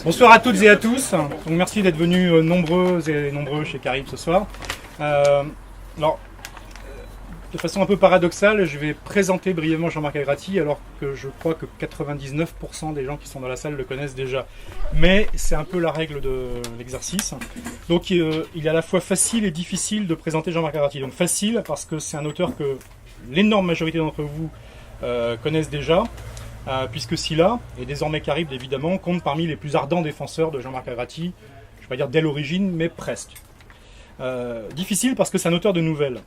Bonsoir à toutes et à tous. Donc, merci d'être venus nombreux et nombreux chez Caribe ce soir. De façon un peu paradoxale, je vais présenter brièvement Jean-Marc Agrati, alors que je crois que 99% des gens qui sont dans la salle le connaissent déjà. Mais c'est un peu la règle de l'exercice. Donc il est à la fois facile et difficile de présenter Jean-Marc Agrati. Donc facile parce que c'est un auteur que l'énorme majorité d'entre vous connaissent déjà. Puisque Scylla, et désormais Caribe évidemment, compte parmi les plus ardents défenseurs de Jean-Marc Agrati, je ne vais pas dire dès l'origine, mais presque. Difficile parce que c'est un auteur de nouvelles,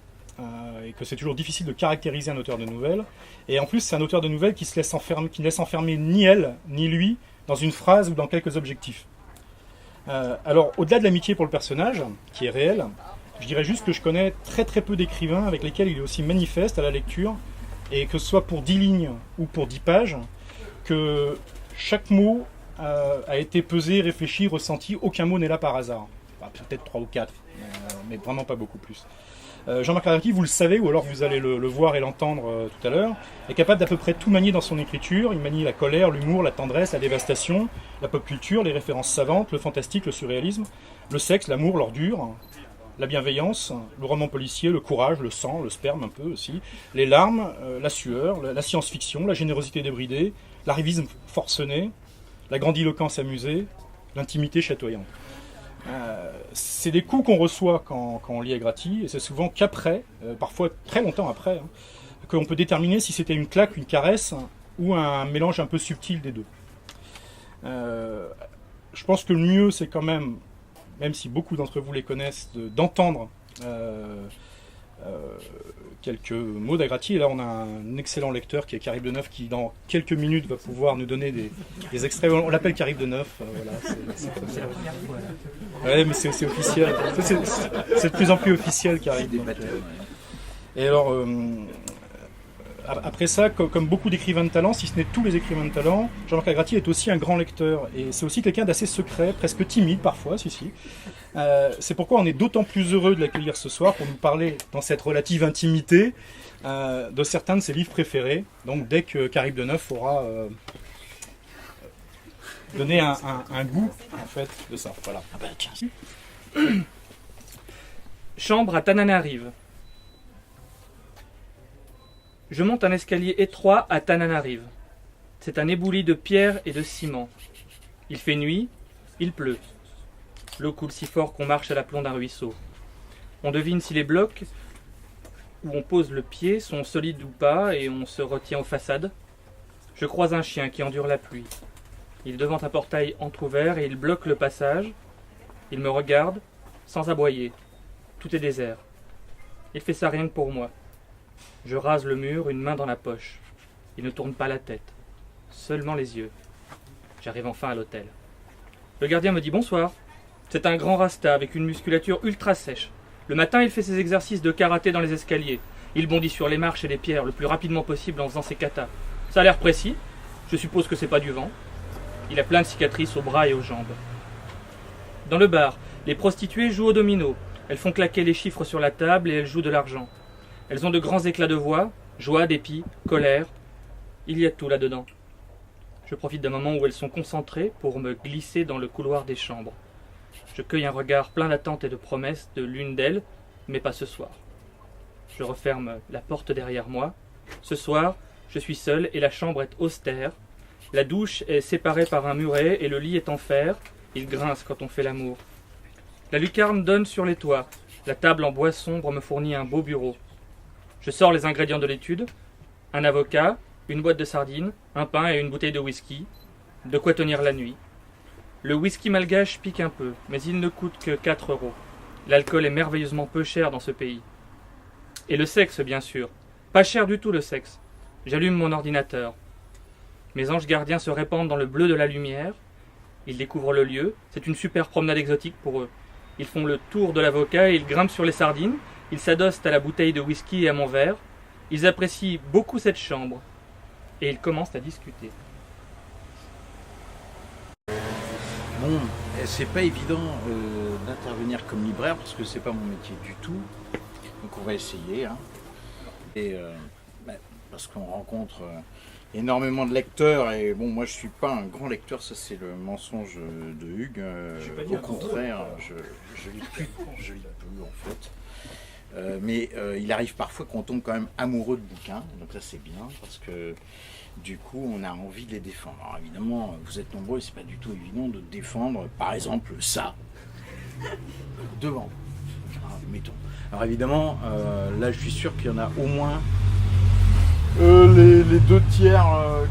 et que c'est toujours difficile de caractériser un auteur de nouvelles, et en plus c'est un auteur de nouvelles qui ne laisse enfermer ni elle, ni lui, dans une phrase ou dans quelques objectifs. Alors, au-delà de l'amitié pour le personnage, qui est réel, je dirais juste que je connais très très peu d'écrivains avec lesquels il est aussi manifeste à la lecture, et que ce soit pour 10 lignes ou pour 10 pages, que chaque mot a été pesé, réfléchi, ressenti, aucun mot n'est là par hasard. Enfin, peut-être 3 ou 4, mais vraiment pas beaucoup plus. Jean-Marc Agrati, vous le savez, ou alors vous allez le voir et l'entendre tout à l'heure, est capable d'à peu près tout manier dans son écriture. Il manie la colère, l'humour, la tendresse, la dévastation, la pop culture, les références savantes, le fantastique, le surréalisme, le sexe, l'amour, l'ordure, la bienveillance, le roman policier, le courage, le sang, le sperme un peu aussi, les larmes, la sueur, la science-fiction, la générosité débridée, l'arrivisme forcené, la grandiloquence amusée, l'intimité chatoyante. C'est des coups qu'on reçoit quand on lit Agrati, et c'est souvent qu'après, parfois très longtemps après, qu'on peut déterminer si c'était une claque, une caresse, ou un mélange un peu subtil des deux. Je pense que le mieux, c'est quand même si beaucoup d'entre vous les connaissent, d'entendre quelques mots d'Agrati. Et là, on a un excellent lecteur qui est Caribe de Neuf, qui dans quelques minutes va pouvoir nous donner des extraits. On l'appelle Caribe de Neuf. Voilà, c'est comme ça. Ouais, mais c'est officiel. C'est de plus en plus officiel, Caribe. Et alors, après ça, comme beaucoup d'écrivains de talent, si ce n'est tous les écrivains de talent, Jean-Marc Agrati est aussi un grand lecteur. Et c'est aussi quelqu'un d'assez secret, presque timide parfois, si. C'est pourquoi on est d'autant plus heureux de l'accueillir ce soir pour nous parler, dans cette relative intimité, de certains de ses livres préférés. Donc dès que Caribe de Neuf aura donné un goût, en fait, de ça. Voilà. Ah ben, tiens. Chambre à Tananarive. Je monte un escalier étroit à Tananarive. C'est un éboulis de pierre et de ciment. Il fait nuit, il pleut. L'eau coule si fort qu'on marche à l'aplomb d'un ruisseau. On devine si les blocs où on pose le pied sont solides ou pas et on se retient aux façades. Je croise un chien qui endure la pluie. Il est devant un portail entrouvert et il bloque le passage. Il me regarde, sans aboyer. Tout est désert. Il fait ça rien que pour moi. Je rase le mur, une main dans la poche. Il ne tourne pas la tête, seulement les yeux. J'arrive enfin à l'hôtel. Le gardien me dit bonsoir. C'est un grand rasta avec une musculature ultra sèche. Le matin, il fait ses exercices de karaté dans les escaliers. Il bondit sur les marches et les pierres le plus rapidement possible en faisant ses katas. Ça a l'air précis. Je suppose que c'est pas du vent. Il a plein de cicatrices aux bras et aux jambes. Dans le bar, les prostituées jouent au domino. Elles font claquer les chiffres sur la table et elles jouent de l'argent. Elles ont de grands éclats de voix, joie, dépit, colère. Il y a tout là-dedans. Je profite d'un moment où elles sont concentrées pour me glisser dans le couloir des chambres. Je cueille un regard plein d'attente et de promesses de l'une d'elles, mais pas ce soir. Je referme la porte derrière moi. Ce soir, je suis seul et la chambre est austère. La douche est séparée par un muret et le lit est en fer. Il grince quand on fait l'amour. La lucarne donne sur les toits. La table en bois sombre me fournit un beau bureau. Je sors les ingrédients de l'étude, un avocat, une boîte de sardines, un pain et une bouteille de whisky, de quoi tenir la nuit. Le whisky malgache pique un peu, mais il ne coûte que 4 €. L'alcool est merveilleusement peu cher dans ce pays. Et le sexe, bien sûr. Pas cher du tout le sexe. J'allume mon ordinateur. Mes anges gardiens se répandent dans le bleu de la lumière. Ils découvrent le lieu. C'est une super promenade exotique pour eux. Ils font le tour de l'avocat et ils grimpent sur les sardines. Ils s'adossent à la bouteille de whisky et à mon verre. Ils apprécient beaucoup cette chambre. Et ils commencent à discuter. Bon, c'est pas évident d'intervenir comme libraire parce que c'est pas mon métier du tout. Donc on va essayer. Hein. Et parce qu'on rencontre énormément de lecteurs, et bon, moi je suis pas un grand lecteur, ça c'est le mensonge de Hugues. Au contraire, je lis peu en fait. Mais il arrive parfois qu'on tombe quand même amoureux de bouquins, donc ça c'est bien, parce que du coup on a envie de les défendre. Alors évidemment, vous êtes nombreux, c'est pas du tout évident de défendre, par exemple, ça, devant, mettons. Alors évidemment, là je suis sûr qu'il y en a au moins les 2 tiers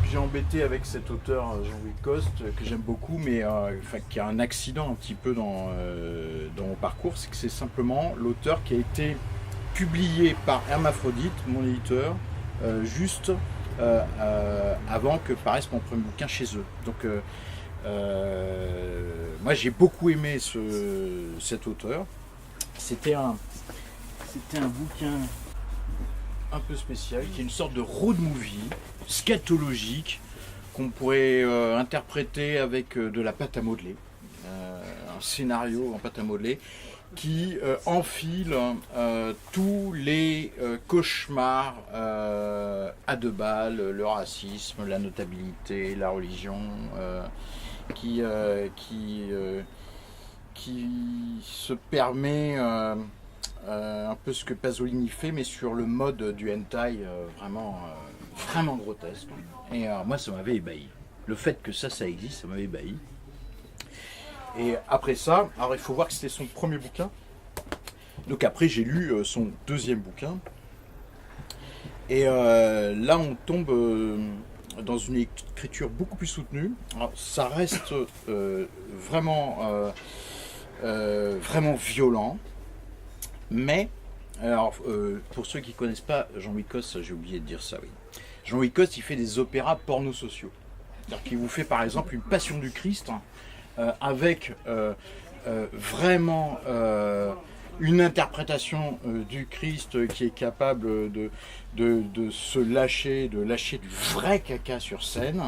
que j'ai embêté avec cet auteur Jean-Louis Coste, que j'aime beaucoup, mais qui a un accident un petit peu dans mon parcours, c'est que c'est simplement l'auteur qui a été publié par Hermaphrodite, mon éditeur, juste avant que paraisse mon premier bouquin chez eux. Donc moi j'ai beaucoup aimé cet auteur. C'était un bouquin un peu spécial, qui est une sorte de road movie scatologique qu'on pourrait interpréter avec de la pâte à modeler, un scénario en pâte à modeler qui enfile tous les cauchemars à 2 balles, le racisme, la notabilité, la religion, qui se permet un peu ce que Pasolini fait, mais sur le mode du hentai vraiment grotesque. Et moi, ça m'avait ébahi. Le fait que ça existe, ça m'avait ébahi. Et après ça, alors il faut voir que c'était son premier bouquin. Donc après, j'ai lu son 2e bouquin. Et là, on tombe dans une écriture beaucoup plus soutenue. Alors, ça reste vraiment violent. Mais, alors, pour ceux qui ne connaissent pas Jean-Louis Coste, j'ai oublié de dire ça, oui. Jean-Louis Coste, il fait des opéras pornosociaux. C'est-à-dire qu'il vous fait par exemple une Passion du Christ avec vraiment une interprétation du Christ qui est capable de se lâcher, de lâcher du vrai caca sur scène.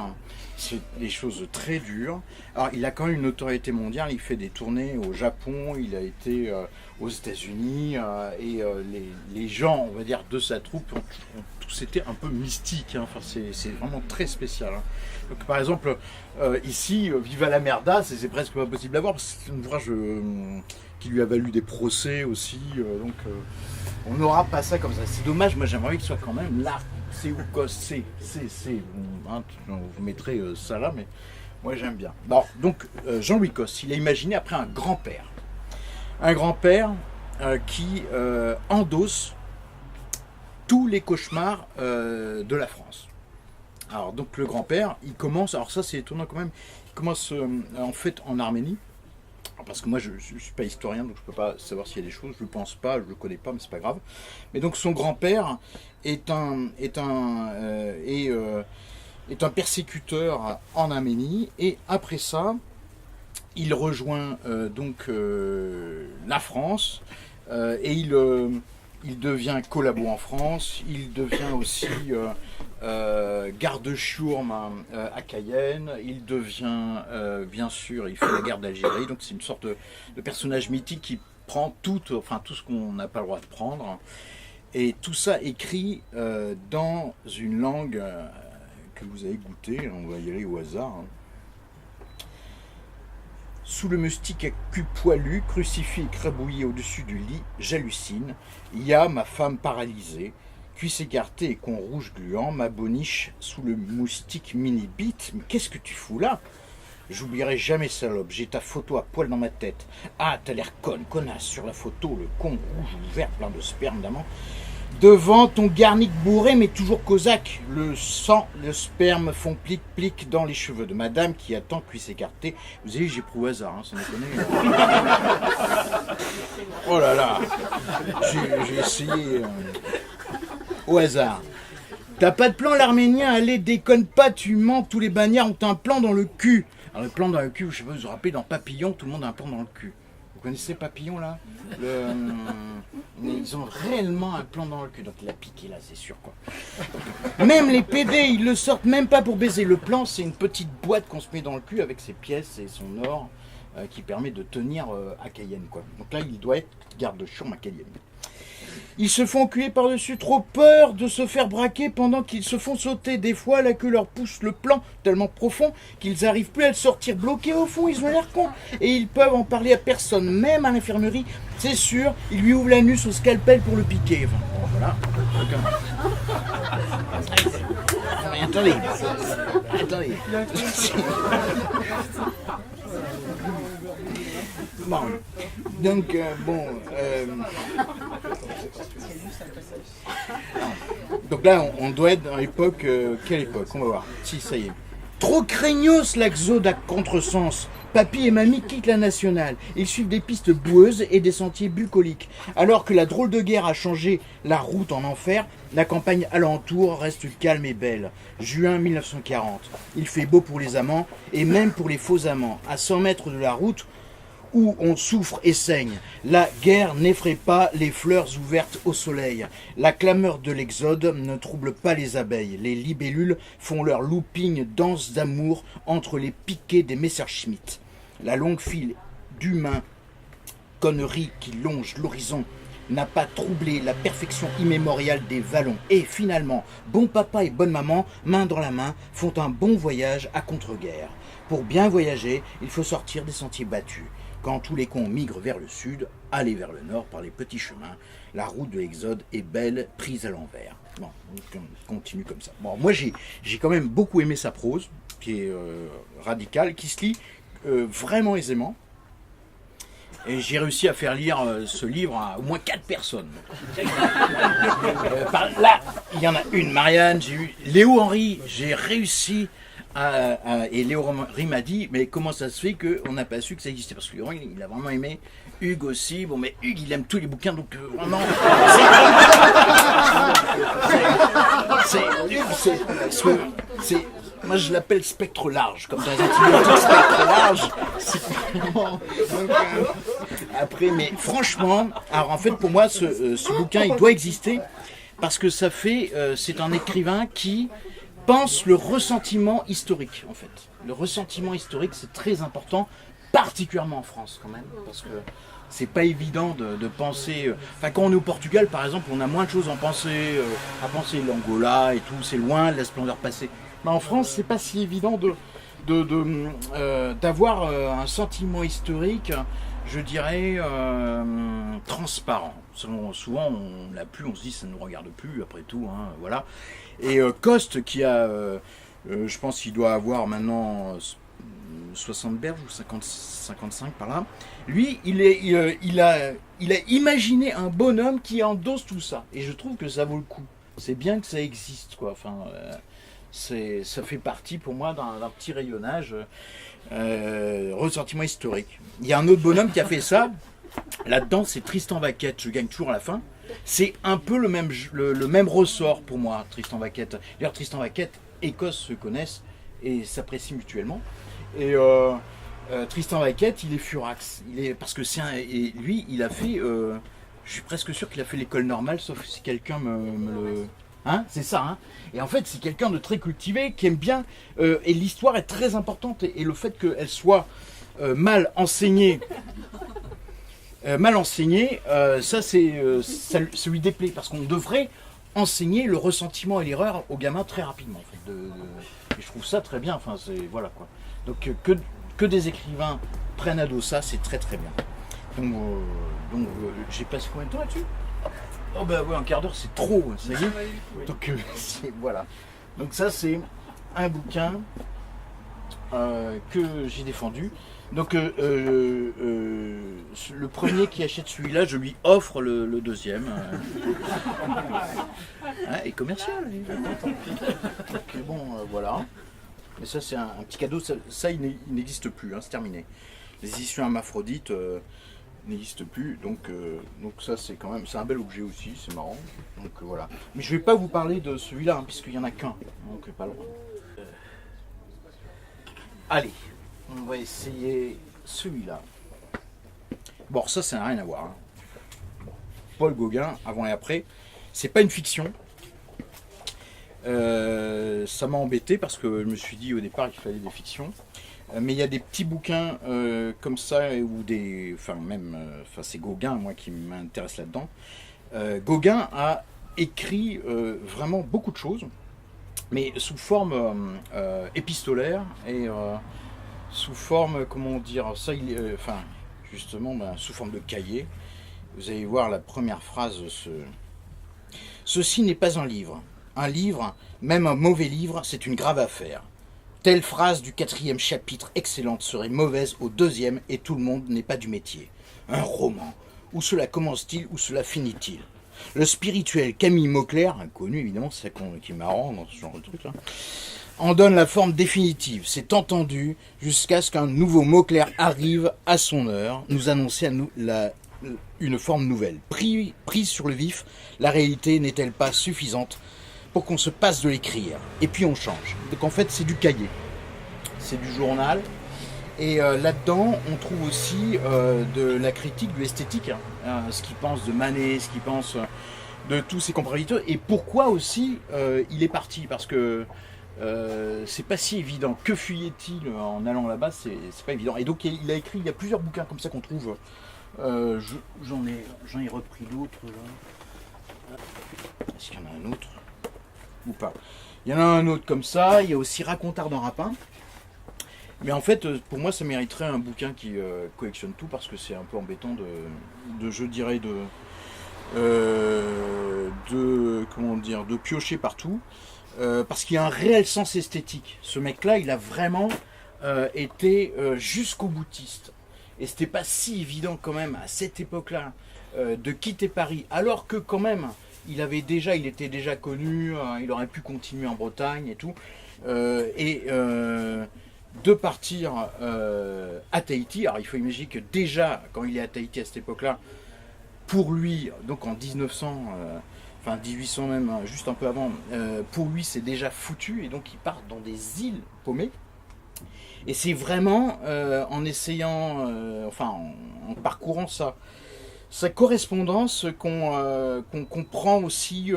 C'est des choses très dures. Alors, il a quand même une notoriété mondiale. Il fait des tournées au Japon, il a été aux États-Unis, et les gens, on va dire, de sa troupe ont tous été un peu mystiques. Hein. Enfin, c'est vraiment très spécial. Hein. Donc, par exemple, ici, Viva la Merda, c'est presque pas possible à voir, parce que c'est un ouvrage qui lui a valu des procès aussi. Donc, on n'aura pas ça comme ça. C'est dommage, moi j'aimerais qu'il soit quand même là. C'est où Coste, c'est. Hein, vous mettrez ça là, mais moi j'aime bien. Bon, donc Jean-Louis Coste, il a imaginé après un grand-père. Un grand-père qui endosse tous les cauchemars de la France. Alors donc le grand-père, il commence, alors ça c'est étonnant quand même, il commence en fait en Arménie. Parce que moi je ne suis pas historien, donc je ne peux pas savoir s'il y a des choses, je ne pense pas, je ne le connais pas, mais c'est pas grave. Mais donc son grand-père est un persécuteur en Arménie, et après ça, il rejoint la France, et il devient collabo en France, il devient aussi garde-chourme à Cayenne, il devient, bien sûr, il fait la guerre d'Algérie, donc c'est une sorte de personnage mythique qui prend tout ce qu'on n'a pas le droit de prendre, et tout ça écrit dans une langue que vous avez goûté, on va y aller au hasard. Hein. Sous le moustique à cul poilu, crucifié et crabouillé au-dessus du lit, j'hallucine. Il y a ma femme paralysée, cuisse écartée et con rouge gluant, ma boniche sous le moustique mini-bite. Mais qu'est-ce que tu fous là? J'oublierai jamais, salope, j'ai ta photo à poil dans ma tête. Ah, t'as l'air conne, connasse, sur la photo, le con rouge ouvert, plein de sperme d'amant. Devant ton garnic bourré, mais toujours cosaque. Le sang, le sperme font plic-plic dans les cheveux de madame qui attend cuisse écartée. Vous avez vu, j'ai pris au hasard, hein, ça me connaît. Oh là là, j'ai essayé au hasard. T'as pas de plan, l'Arménien? Allez, déconne pas, tu mens, tous les bagnards ont un plan dans le cul. Alors le plan dans le cul, je sais pas, vous vous rappelez, dans Papillon, tout le monde a un plan dans le cul. Vous connaissez Papillon là? Ils ont réellement un plan dans le cul, donc il a piqué là, c'est sûr quoi. Même les PD, ils le sortent même pas pour baiser. Le plan, c'est une petite boîte qu'on se met dans le cul avec ses pièces et son or qui permet de tenir à Cayenne quoi. Donc là, il doit être garde-chourme à Cayenne. Ils se font enculer par-dessus, trop peur de se faire braquer pendant qu'ils se font sauter. Des fois, la queue leur pousse le plan tellement profond qu'ils n'arrivent plus à le sortir. Bloqués au fond, ils ont l'air cons. Et ils peuvent en parler à personne, même à l'infirmerie. C'est sûr, ils lui ouvrent l'anus au scalpel pour le piquer. Enfin, bon, voilà. Mais attendez. Bon. Donc, donc là, on doit être dans l'époque... quelle époque? On va voir. Si, ça y est. Trop craignos l'Axode à contresens. Papy et mamie quittent la nationale. Ils suivent des pistes boueuses et des sentiers bucoliques. Alors que la drôle de guerre a changé la route en enfer, la campagne alentour reste calme et belle. Juin 1940. Il fait beau pour les amants et même pour les faux amants. À 100 mètres de la route, où on souffre et saigne. La guerre n'effraie pas les fleurs ouvertes au soleil. La clameur de l'exode ne trouble pas les abeilles. Les libellules font leur looping danse d'amour entre les piquets des Messerschmitt. La longue file d'humains conneries qui longe l'horizon n'a pas troublé la perfection immémoriale des vallons. Et finalement, bon papa et bonne maman, main dans la main, font un bon voyage à contre-guerre. Pour bien voyager, il faut sortir des sentiers battus. Quand tous les cons migrent vers le sud, aller vers le nord par les petits chemins, la route de l'exode est belle, prise à l'envers. Bon, on continue comme ça. Bon, moi j'ai quand même beaucoup aimé sa prose, qui est radicale, qui se lit vraiment aisément. Et j'ai réussi à faire lire ce livre à au moins 4 personnes. Là, il y en a une, Marianne, j'ai eu Léo Henry, j'ai réussi et Léo Henry m'a dit, mais comment ça se fait qu'on n'a pas su que ça existait? Parce que Léo Henry, il a vraiment aimé. Hugues aussi, bon, mais Hugues, il aime tous les bouquins, donc vraiment... Moi, je l'appelle spectre large, comme dans les antibiotiques, spectre large. Après, mais franchement, alors en fait, pour moi, ce bouquin, il doit exister, parce que ça fait... c'est un écrivain qui pense le ressentiment historique, en fait. Le ressentiment historique, c'est très important, particulièrement en France, quand même, parce que c'est pas évident de penser... Enfin, quand on est au Portugal, par exemple, on a moins de choses à penser l'Angola et tout, c'est loin de la splendeur passée. Mais en France, c'est pas si évident d'avoir un sentiment historique, je dirais, transparent. Souvent, on l'a plus, on se dit ça ne nous regarde plus, après tout, hein, voilà. Et Coste, qui a, je pense qu'il doit avoir maintenant 60 berges ou 55 par là, lui, il a imaginé un bonhomme qui endosse tout ça. Et je trouve que ça vaut le coup. C'est bien que ça existe, quoi. Enfin, ça fait partie pour moi d'un petit rayonnage ressentiment historique. Il y a un autre bonhomme qui a fait ça. Là-dedans, c'est Tristan Vaquette. Je gagne toujours à la fin. C'est un peu le même ressort pour moi, Tristan Vaquette. D'ailleurs, Tristan Vaquette, Écosse se connaissent et s'apprécient mutuellement. Et Tristan Vaquette, il est furax. Parce que et lui, il a fait. Je suis presque sûr qu'il a fait l'école normale, sauf si quelqu'un me le. Hein, c'est ça, hein. Et en fait, c'est quelqu'un de très cultivé, qui aime bien. Et l'histoire est très importante. Et le fait qu'elle soit mal enseignée. Ça lui déplaît, parce qu'on devrait enseigner le ressentiment et l'erreur aux gamins très rapidement. En fait, et je trouve ça très bien. Enfin, voilà quoi. Donc que des écrivains prennent à dos ça, c'est très très bien. Donc j'ai passé combien de temps là-dessus? Oh ben ouais, un quart d'heure, c'est trop, ça y est. Oui. Donc voilà. Donc ça c'est un bouquin que j'ai défendu. Donc le premier qui achète celui-là, je lui offre le deuxième. Et commercial. Donc bon, voilà. Mais ça c'est un petit cadeau. Ça il n'existe plus, hein, c'est terminé. Les éditions hermaphrodites n'existent plus. Donc ça c'est quand même, c'est un bel objet aussi, c'est marrant. Donc voilà. Mais je vais pas vous parler de celui-là, hein, puisqu'il y en a qu'un. Donc pas le droit. Allez. On va essayer celui-là. Bon, ça n'a rien à voir. Hein. Paul Gauguin, avant et après. C'est pas une fiction. Ça m'a embêté parce que je me suis dit au départ qu'il fallait des fictions. Mais il y a des petits bouquins comme ça, ou des. Enfin, c'est Gauguin, moi, qui m'intéresse là-dedans. Gauguin a écrit vraiment beaucoup de choses, mais sous forme épistolaire et sous forme, comment dire, ça, justement, sous forme de cahier. Vous allez voir la première phrase. Ceci n'est pas un livre. Un livre, même un mauvais livre, c'est une grave affaire. Telle phrase du 4e chapitre excellente serait mauvaise au 2e et tout le monde n'est pas du métier. Un roman. Où cela commence-t-il, où cela finit-il? Le spirituel Camille Mauclerc, inconnu évidemment, c'est ça qui est marrant dans ce genre de truc là, en donne la forme définitive. C'est entendu jusqu'à ce qu'un nouveau Mauclerc arrive à son heure, nous annoncer une forme nouvelle. Prise sur le vif, la réalité n'est-elle pas suffisante pour qu'on se passe de l'écrire? Et puis on change. Donc en fait c'est du cahier, c'est du journal. Et là-dedans, on trouve aussi de la critique, de l'esthétique, ce qu'il pense de Manet, ce qu'il pense de tous ses compositeurs, et pourquoi aussi il est parti, parce que c'est pas si évident. Que fuyait-il en allant là-bas? C'est pas évident. Et donc il y a plusieurs bouquins comme ça qu'on trouve. J'en ai repris d'autres. Est-ce qu'il y en a un autre ou pas? Il y en a un autre comme ça. Il y a aussi Racontard d'un rapin. Mais en fait, pour moi, ça mériterait un bouquin qui collectionne tout, parce que c'est un peu embêtant de piocher partout, parce qu'il y a un réel sens esthétique. Ce mec-là, il a vraiment été jusqu'au boutiste. Et c'était pas si évident quand même à cette époque-là de quitter Paris, alors que quand même, il était déjà connu, il aurait pu continuer en Bretagne et tout. De partir à Tahiti. Alors il faut imaginer que déjà quand il est à Tahiti à cette époque-là, pour lui, donc en 1900, enfin 1800 même, juste un peu avant, pour lui c'est déjà foutu, et donc il part dans des îles paumées. Et c'est vraiment en essayant, en parcourant sa correspondance qu'on comprend aussi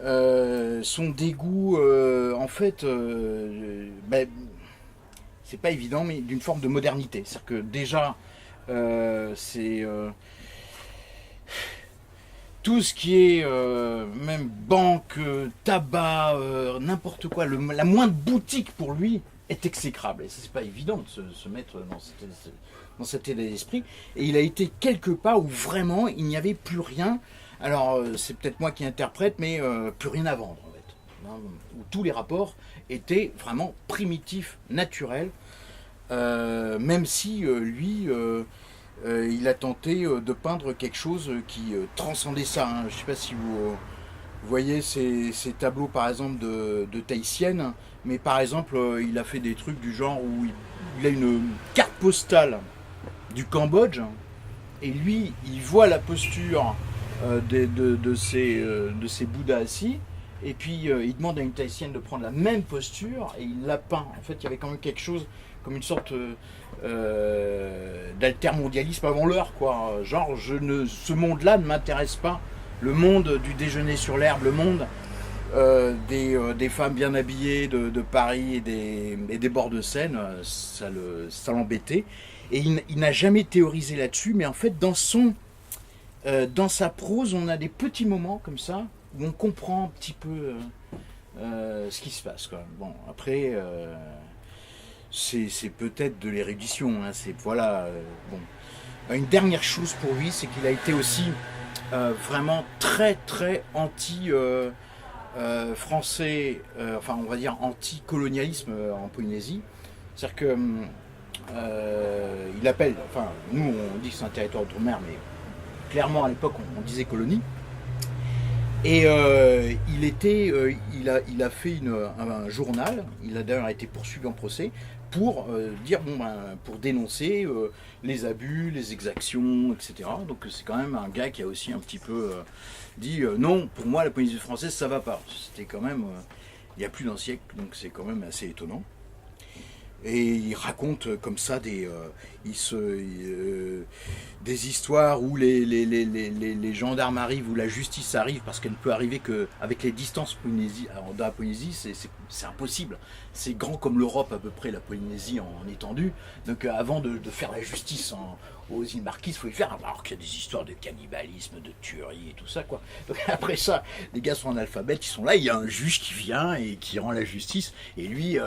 son dégoût, en fait, c'est pas évident, mais d'une forme de modernité. C'est-à-dire que déjà, c'est tout ce qui est même banque, tabac, n'importe quoi, la moindre boutique pour lui est exécrable. Et c'est pas évident de se mettre dans cet état d'esprit. Et il a été quelque part où vraiment il n'y avait plus rien. Alors c'est peut-être moi qui interprète, mais plus rien à vendre en fait. Où tous les rapports étaient vraiment primitifs, naturels. Même si lui, il a tenté de peindre quelque chose qui transcendait ça. Hein. Je ne sais pas si vous voyez ces tableaux par exemple de Tahitienne, mais par exemple il a fait des trucs du genre où il a une carte postale du Cambodge, et lui il voit la posture de ces Bouddhas assis, et puis il demande à une Tahitienne de prendre la même posture et il la peint. En fait il y avait quand même quelque chose comme une sorte d'altermondialisme avant l'heure, quoi. Genre, ce monde-là ne m'intéresse pas. Le monde du déjeuner sur l'herbe, le monde des femmes bien habillées de Paris et des bords de Seine, ça l'embêtait. Et il n'a jamais théorisé là-dessus, mais en fait, dans sa prose, on a des petits moments comme ça où on comprend un petit peu ce qui se passe, quoi. Bon, après. C'est peut-être de l'érudition, hein, bon. Une dernière chose pour lui, c'est qu'il a été aussi vraiment très très anti français, on va dire anti-colonialisme en Polynésie. C'est-à-dire que il appelle, nous on dit que c'est un territoire d'outre-mer, mais clairement à l'époque on disait colonie. Et il a fait un journal, il a d'ailleurs été poursuivi en procès pour pour dénoncer les abus, les exactions, etc. Donc c'est quand même un gars qui a aussi un petit peu dit non, pour moi la Polynésie française ça va pas. C'était quand même il y a plus d'un siècle, donc c'est quand même assez étonnant. Et il raconte comme ça des histoires où les gendarmes arrivent, où la justice arrive, parce qu'elle ne peut arriver qu'avec les distances dans la Polynésie, c'est impossible. C'est grand comme l'Europe à peu près, la Polynésie en étendue. Donc avant de faire la justice aux îles Marquises, il faut y faire, alors qu'il y a des histoires de cannibalisme, de tuerie et tout ça, quoi. Donc après ça, les gars sont analphabètes, ils sont là, il y a un juge qui vient et qui rend la justice, et lui,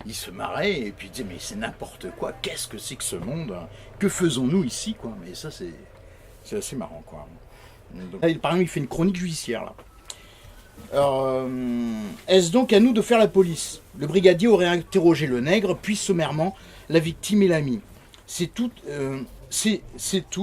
il se marrait, et puis il disait, mais c'est n'importe quoi, qu'est-ce que c'est que ce monde, hein? Que faisons-nous ici, quoi? Mais ça, c'est assez marrant, quoi. Donc, là, par exemple, il fait une chronique judiciaire, là. Alors, est-ce donc à nous de faire la police? Le brigadier aurait interrogé le nègre, puis sommairement la victime et l'ami. C'est tout,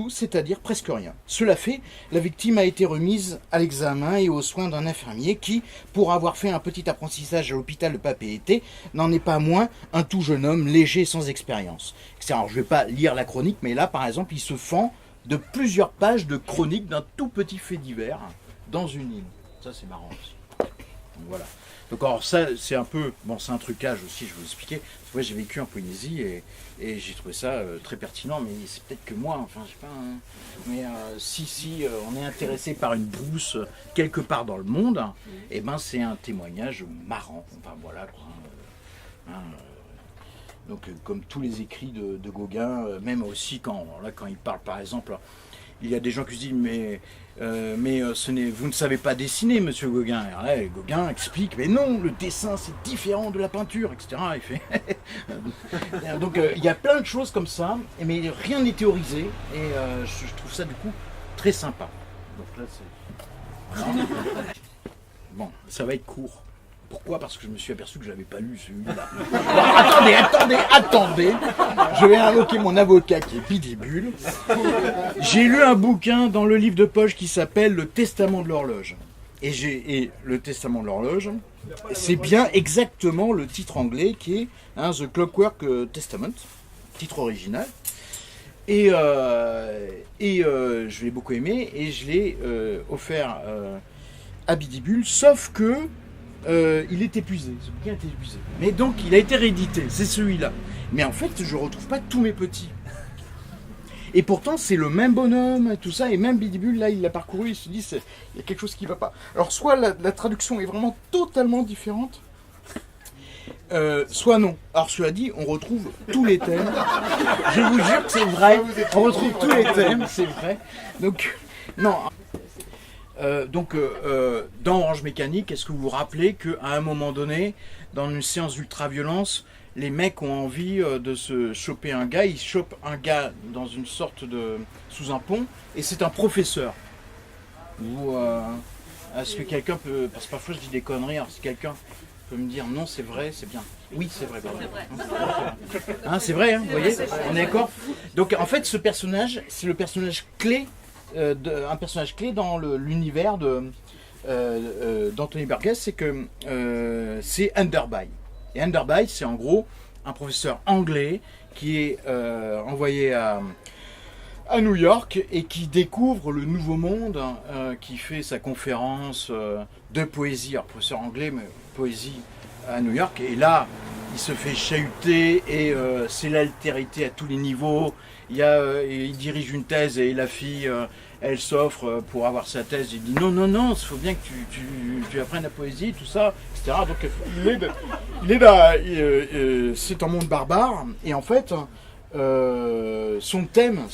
c'est-à-dire presque rien. Cela fait, la victime a été remise à l'examen et aux soins d'un infirmier qui, pour avoir fait un petit apprentissage à l'hôpital de Papeete, n'en est pas moins un tout jeune homme léger sans expérience. Alors, je ne vais pas lire la chronique, mais là, par exemple, il se fend de plusieurs pages de chronique d'un tout petit fait divers dans une île. Ça, c'est marrant aussi. Donc, voilà. Donc, alors, ça, c'est un peu... Bon, c'est un trucage aussi, je vais vous expliquer. Moi, j'ai vécu en Polynésie et j'ai trouvé ça très pertinent, mais c'est peut-être que moi, enfin, je sais pas... Hein, mais si on est intéressé par une brousse quelque part dans le monde, eh ben, c'est un témoignage marrant. Enfin, voilà, quoi. Donc, comme tous les écrits de Gauguin, même aussi quand il parle, par exemple, il y a des gens qui se disent, mais vous ne savez pas dessiner, monsieur Gauguin. Alors là, Gauguin explique, mais non, le dessin c'est différent de la peinture, etc. Il fait... Donc il y a plein de choses comme ça, mais rien n'est théorisé, et je trouve ça du coup très sympa. Donc là, c'est... Voilà. Bon, ça va être court. Pourquoi? Parce que je me suis aperçu que je n'avais pas lu celui-là. Attendez. Je vais invoquer mon avocat qui est Bidibule. J'ai lu un bouquin dans le livre de poche qui s'appelle Le Testament de l'horloge. Et le Testament de l'horloge, c'est bien exactement le titre anglais qui est The Clockwork Testament, titre original. Et je l'ai beaucoup aimé et je l'ai offert à Bidibule, sauf que il est épuisé, ce bouquin est épuisé. Mais donc il a été réédité, c'est celui-là. Mais en fait, je ne retrouve pas tous mes petits. Et pourtant, c'est le même bonhomme, tout ça, et même Bidibule, là, il l'a parcouru, il se dit, il y a quelque chose qui ne va pas. Alors, soit la traduction est vraiment totalement différente, soit non. Alors, cela dit, on retrouve tous les thèmes. Je vous jure que c'est vrai, on retrouve tous les thèmes, c'est vrai. Donc, non... dans Orange Mécanique, est-ce que vous vous rappelez qu'à un moment donné, dans une séance d'ultra-violence, les mecs ont envie de se choper un gars, ils chopent un gars dans une sorte de... sous un pont, et c'est un professeur. Ou est-ce que quelqu'un peut... Parce que parfois je dis des conneries, alors si quelqu'un peut me dire non, c'est vrai, c'est bien. Oui, c'est vrai. Hein, c'est vrai, hein, vous voyez, on est d'accord. Donc en fait, ce personnage, c'est le personnage clé, un personnage clé dans l'univers d'Anthony Burgess, c'est que c'est Underby. Et Underby, c'est en gros un professeur anglais qui est envoyé à New York et qui découvre le nouveau monde, qui fait sa conférence de poésie, alors professeur anglais, mais poésie à New York. Et là, il se fait chahuter et c'est l'altérité à tous les niveaux. Il dirige une thèse et la fille, elle s'offre pour avoir sa thèse. Il dit non, il faut bien que tu apprennes la poésie, tout ça, etc. Donc c'est un monde barbare et en fait son thème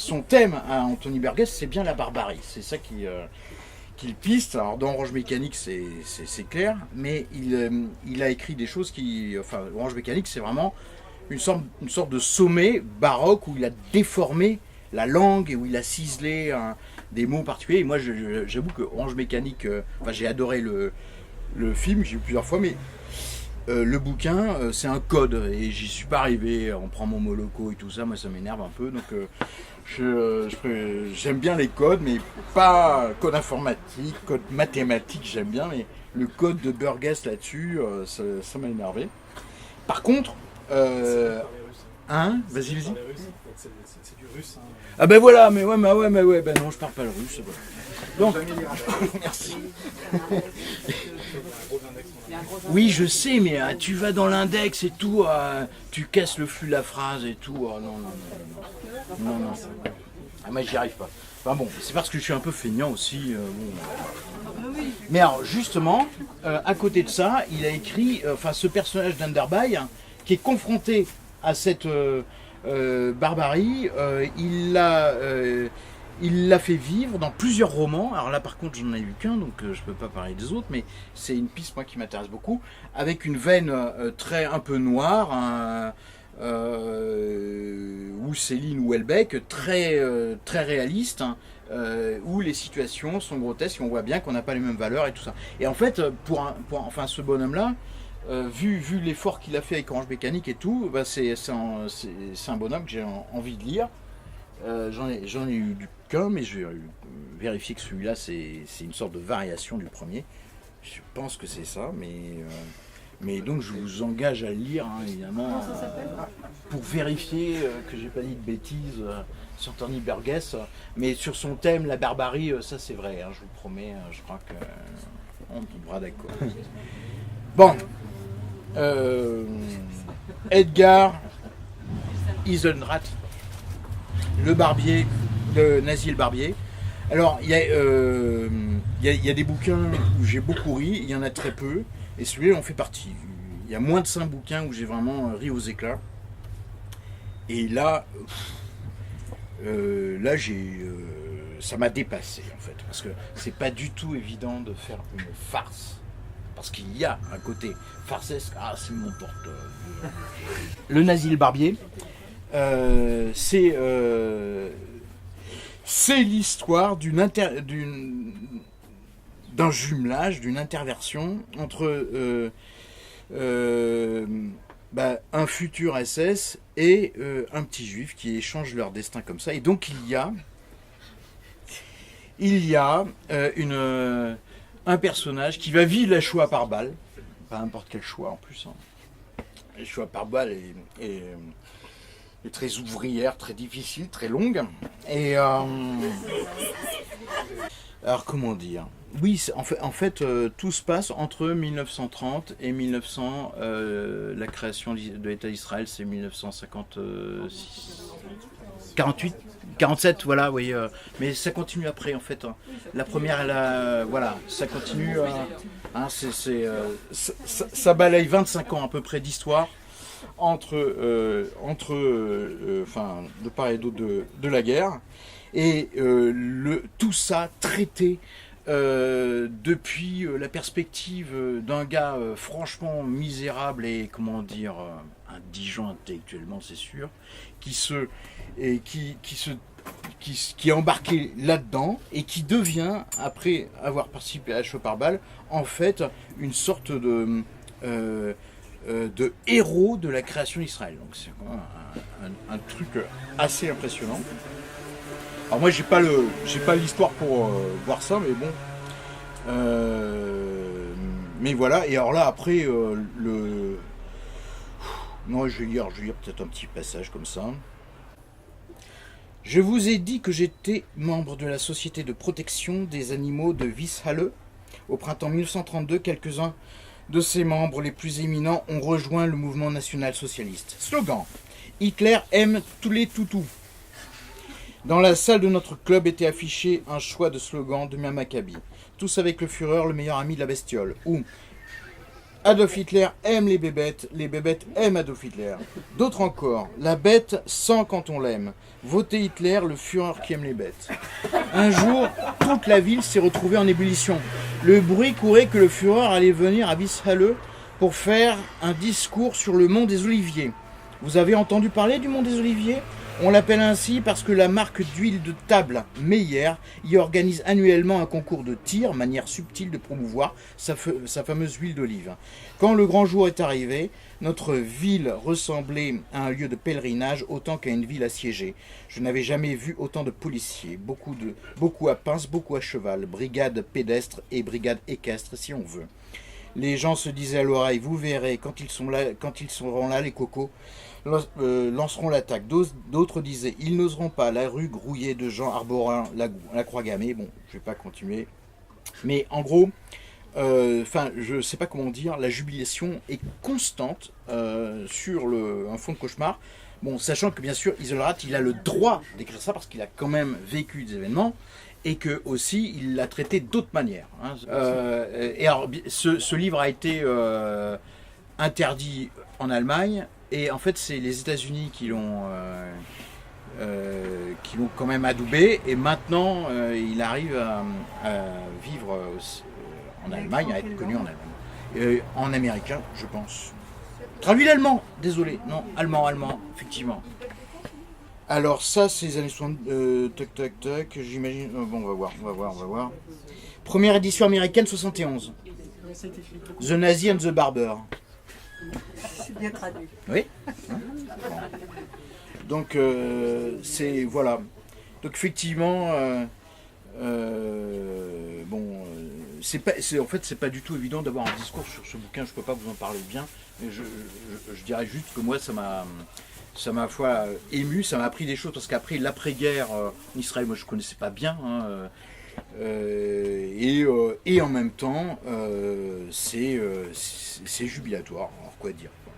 à Anthony Burgess, c'est bien la barbarie. C'est ça qu'il piste. Alors dans Orange Mécanique, c'est clair, mais il a écrit des choses qui, enfin, Orange Mécanique, c'est vraiment une sorte de sommet baroque où il a déformé la langue et où il a ciselé des mots particuliers. Et moi, j'avoue que Orange Mécanique, j'ai adoré le film, j'ai vu plusieurs fois, mais le bouquin, c'est un code et j'y suis pas arrivé. On prend mon Moloko et tout ça, moi ça m'énerve un peu. Donc j'aime bien les codes, mais pas code informatique, code mathématique, j'aime bien, mais le code de Burgess là-dessus, ça m'a énervé. Par contre, hein, vas-y. C'est du russe. Hein. Ah ben voilà, mais ouais, ben non, je parle pas le russe. Donc, merci. Oui, je sais, mais tu vas dans l'index et tout, tu casses le flux de la phrase et tout. Non. Ah, moi, j'y arrive pas. Enfin bon, c'est parce que je suis un peu feignant aussi. Mais alors justement, à côté de ça, il a écrit, ce personnage d'Underby, qui est confronté à cette barbarie, il l'a fait vivre dans plusieurs romans. Alors là par contre j'en ai lu qu'un, donc je peux pas parler des autres, mais c'est une piste moi qui m'intéresse beaucoup, avec une veine un peu noire, ou Céline ou Houellebecq, très réaliste, où les situations sont grotesques et on voit bien qu'on n'a pas les mêmes valeurs et tout ça. Et en fait, ce bonhomme-là, vu l'effort qu'il a fait avec Orange Mécanique et tout, bah c'est un bonhomme que j'ai envie de lire. J'en ai eu qu'un, mais je vais vérifier que celui-là c'est une sorte de variation du premier. Je pense que c'est ça, mais donc je vous engage à le lire, hein, évidemment. Comment ça s'appelle ? Pour vérifier que j'ai pas dit de bêtises sur Tony Burgess, mais sur son thème, la barbarie, ça c'est vrai, hein, je vous promets, je crois qu'on tombera d'accord. Bon, Edgar Eisendrath, le barbier, le Nazi et le barbier. Alors, il y a des bouquins où j'ai beaucoup ri, il y en a très peu, et celui-là en fait partie. Il y a moins de 5 bouquins où j'ai vraiment ri aux éclats. Et là, ça m'a dépassé en fait, parce que c'est pas du tout évident de faire une farce, parce qu'il y a un côté farcesque. Ah, c'est mon porte. Le Nazi et le barbier, c'est l'histoire d'un jumelage, d'une interversion entre un futur SS et un petit juif qui échangent leur destin comme ça. Et donc il y a un personnage qui va vivre la Shoah par balle, pas n'importe quel choix en plus. Hein. La Shoah par balle est très ouvrière, très difficile, très longue. Et alors comment dire ? Oui, en fait tout se passe entre 1930 et 1900. La création de l'État d'Israël, c'est 1956, 48, 47, voilà, oui. Mais ça continue après, en fait. Hein. La première, voilà, ça continue. Hein, ça balaye 25 ans à peu près d'histoire de part et d'autre de la guerre. Et tout ça traité depuis la perspective d'un gars franchement misérable et indigent intellectuellement, c'est sûr, qui est embarqué là-dedans et qui devient, après avoir participé à la Shoah par balle, en fait une sorte de héros de la création d'Israël. Donc c'est un truc assez impressionnant. Alors moi j'ai pas l'histoire pour voir ça, mais bon. Mais voilà, et alors là après non, je vais lire peut-être un petit passage comme ça. Je vous ai dit que j'étais membre de la Société de protection des animaux de Wieshalle. Au printemps 1932, quelques-uns de ses membres les plus éminents ont rejoint le mouvement national-socialiste. Slogan : Hitler aime tous les toutous. Dans la salle de notre club était affiché un choix de slogans de Mia Maccabi. Tous avec le Führer, le meilleur ami de la bestiole. Ou Adolf Hitler aime les bébêtes aiment Adolf Hitler. D'autres encore, la bête sent quand on l'aime. Votez Hitler, le Führer qui aime les bêtes. Un jour, toute la ville s'est retrouvée en ébullition. Le bruit courait que le Führer allait venir à Wieshalle pour faire un discours sur le mont des Oliviers. Vous avez entendu parler du mont des Oliviers ? On l'appelle ainsi parce que la marque d'huile de table Meyer y organise annuellement un concours de tir, manière subtile de promouvoir sa fameuse huile d'olive. Quand le grand jour est arrivé, notre ville ressemblait à un lieu de pèlerinage autant qu'à une ville assiégée. Je n'avais jamais vu autant de policiers, beaucoup à pince, beaucoup à cheval, brigade pédestre et brigade équestre si on veut. Les gens se disaient à l'oreille, vous verrez, quand ils seront là, les cocos lanceront l'attaque. D'autres disaient, ils n'oseront pas, la rue grouillée de gens arborant la croix gammée. Bon, je vais pas continuer. Mais en gros, je sais pas comment dire, la jubilation est constante sur un fond de cauchemar. Bon, sachant que bien sûr, Isolrat, il a le droit d'écrire ça parce qu'il a quand même vécu des événements et que aussi il l'a traité d'autres manières. Hein. Et alors, ce livre a été interdit en Allemagne et en fait, c'est les États-Unis qui l'ont quand même adoubé et maintenant il arrive à vivre en Allemagne, à être connu en Allemagne. En américain, je pense. Traduit l'allemand, désolé. Non, allemand, effectivement. Alors ça, c'est les années 60. Tac, j'imagine. Bon, on va voir. Première édition américaine, 71. The Nazi and the Barber. C'est bien traduit. Oui. Bon. Donc, c'est... Voilà. Donc, effectivement... en fait, c'est pas du tout évident d'avoir un discours sur ce bouquin. Je peux pas vous en parler bien. Mais je dirais juste que moi, ça m'a à la fois ému. Ça m'a appris des choses parce qu'après l'après-guerre en Israël, moi, je connaissais pas bien. Hein, et en même temps, c'est jubilatoire. Alors, quoi dire quoi.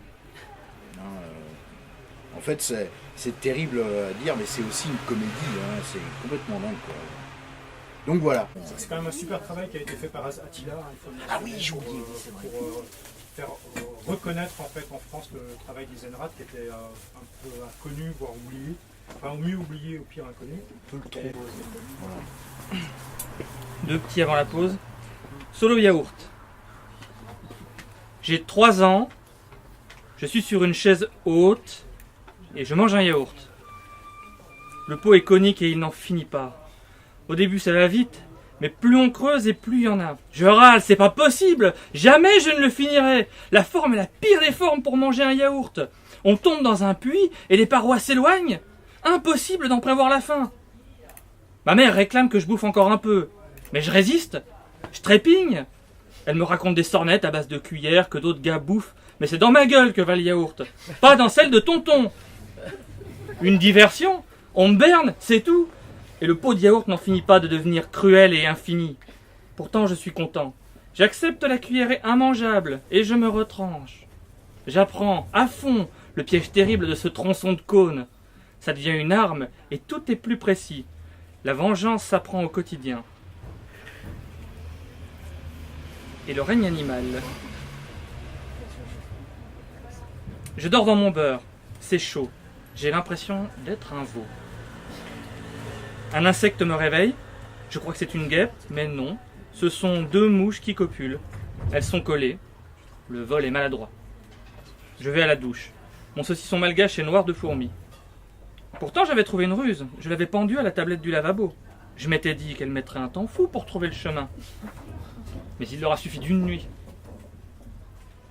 En fait, c'est terrible à dire, mais c'est aussi une comédie. Hein, c'est complètement dingue, quoi. Donc voilà. C'est quand même un super travail qui a été fait par Attila. Ah oui, j'ai oublié, c'est vrai. Pour faire reconnaître en fait en France le travail d'Isenrat qui était un peu inconnu, voire oublié. Enfin, au mieux oublié, au pire inconnu. Voilà. 2 petits avant la pause. Solo yaourt. J'ai 3 ans. Je suis sur une chaise haute et je mange un yaourt. Le pot est conique et il n'en finit pas. Au début ça va vite, mais plus on creuse et plus il y en a. Je râle, c'est pas possible, jamais je ne le finirai. La forme est la pire des formes pour manger un yaourt. On tombe dans un puits et les parois s'éloignent. Impossible d'en prévoir la fin. Ma mère réclame que je bouffe encore un peu, mais je résiste, je trépigne. Elle me raconte des sornettes à base de cuillères que d'autres gars bouffent, mais c'est dans ma gueule que va le yaourt, pas dans celle de tonton. Une diversion, on me berne, c'est tout. Et le pot de yaourt n'en finit pas de devenir cruel et infini. Pourtant, je suis content. J'accepte la cuillerée immangeable et je me retranche. J'apprends à fond le piège terrible de ce tronçon de cône. Ça devient une arme et tout est plus précis. La vengeance s'apprend au quotidien. Et le règne animal. Je dors dans mon beurre. C'est chaud. J'ai l'impression d'être un veau. Un insecte me réveille. Je crois que c'est une guêpe, mais non. Ce sont 2 mouches qui copulent. Elles sont collées. Le vol est maladroit. Je vais à la douche. Mon saucisson malgache est noir de fourmis. Pourtant, j'avais trouvé une ruse. Je l'avais pendue à la tablette du lavabo. Je m'étais dit qu'elle mettrait un temps fou pour trouver le chemin. Mais il leur a suffi d'une nuit.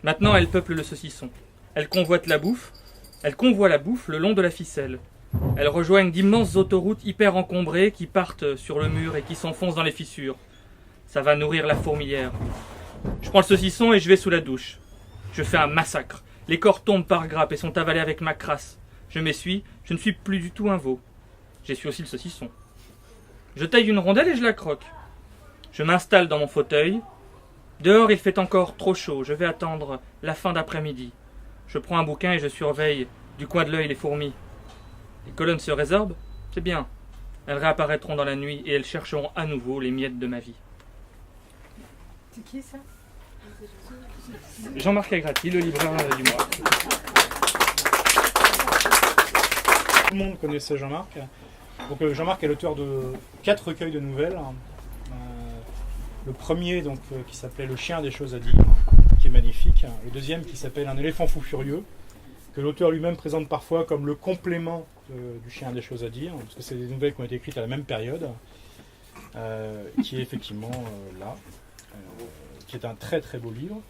Maintenant, elle peuple le saucisson. Elle convoite la bouffe. Elle convoie la bouffe le long de la ficelle. Elles rejoignent d'immenses autoroutes hyper encombrées qui partent sur le mur et qui s'enfoncent dans les fissures. Ça va nourrir la fourmilière. Je prends le saucisson et je vais sous la douche. Je fais un massacre. Les corps tombent par grappes et sont avalés avec ma crasse. Je m'essuie, je ne suis plus du tout un veau. J'essuie aussi le saucisson. Je taille une rondelle et je la croque. Je m'installe dans mon fauteuil. Dehors, il fait encore trop chaud. Je vais attendre la fin d'après-midi. Je prends un bouquin et je surveille du coin de l'œil les fourmis. Les colonnes se résorbent, c'est bien. Elles réapparaîtront dans la nuit et elles chercheront à nouveau les miettes de ma vie. C'est qui ça? Jean-Marc Agrati, le libraire du mois. Tout le monde connaissait Jean-Marc. Donc Jean-Marc est l'auteur de 4 recueils de nouvelles. Le premier donc, qui s'appelait Le chien a des choses à dire, qui est magnifique. Le deuxième qui s'appelle Un éléphant fou furieux, que l'auteur lui-même présente parfois comme le complément du chien a des choses à dire, parce que c'est des nouvelles qui ont été écrites à la même période, qui est effectivement là, qui est un très très beau livre.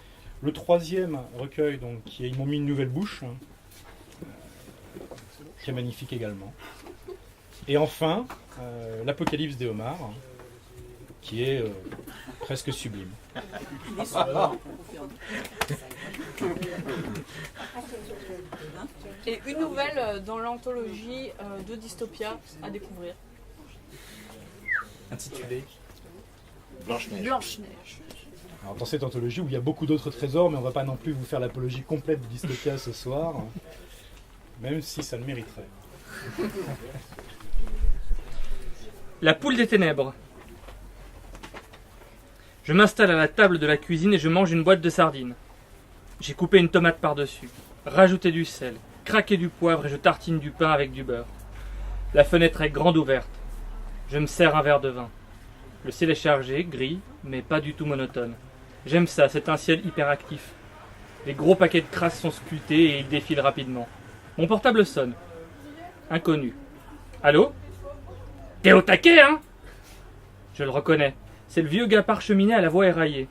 Le troisième recueil, donc, qui est Ils m'ont mis une nouvelle bouche, qui est magnifique également. Et enfin, l'Apocalypse des homards, qui est presque sublime. Et une nouvelle dans l'anthologie de Dystopia à découvrir. Intitulé Blanche-Neige. Blanche-Neige. Alors, dans cette anthologie où il y a beaucoup d'autres trésors, mais on ne va pas non plus vous faire l'apologie complète de Dystopia ce soir. même si ça le mériterait. La poule des ténèbres. Je m'installe à la table de la cuisine et je mange une boîte de sardines. J'ai coupé une tomate par-dessus, rajouté du sel, craqué du poivre et je tartine du pain avec du beurre. La fenêtre est grande ouverte. Je me sers un verre de vin. Le ciel est chargé, gris, mais pas du tout monotone. J'aime ça, c'est un ciel hyperactif. Les gros paquets de crasse sont sculptés et ils défilent rapidement. Mon portable sonne. Inconnu. Allô? T'es au taquet, hein? Je le reconnais. C'est le vieux gars parcheminé à la voix éraillée.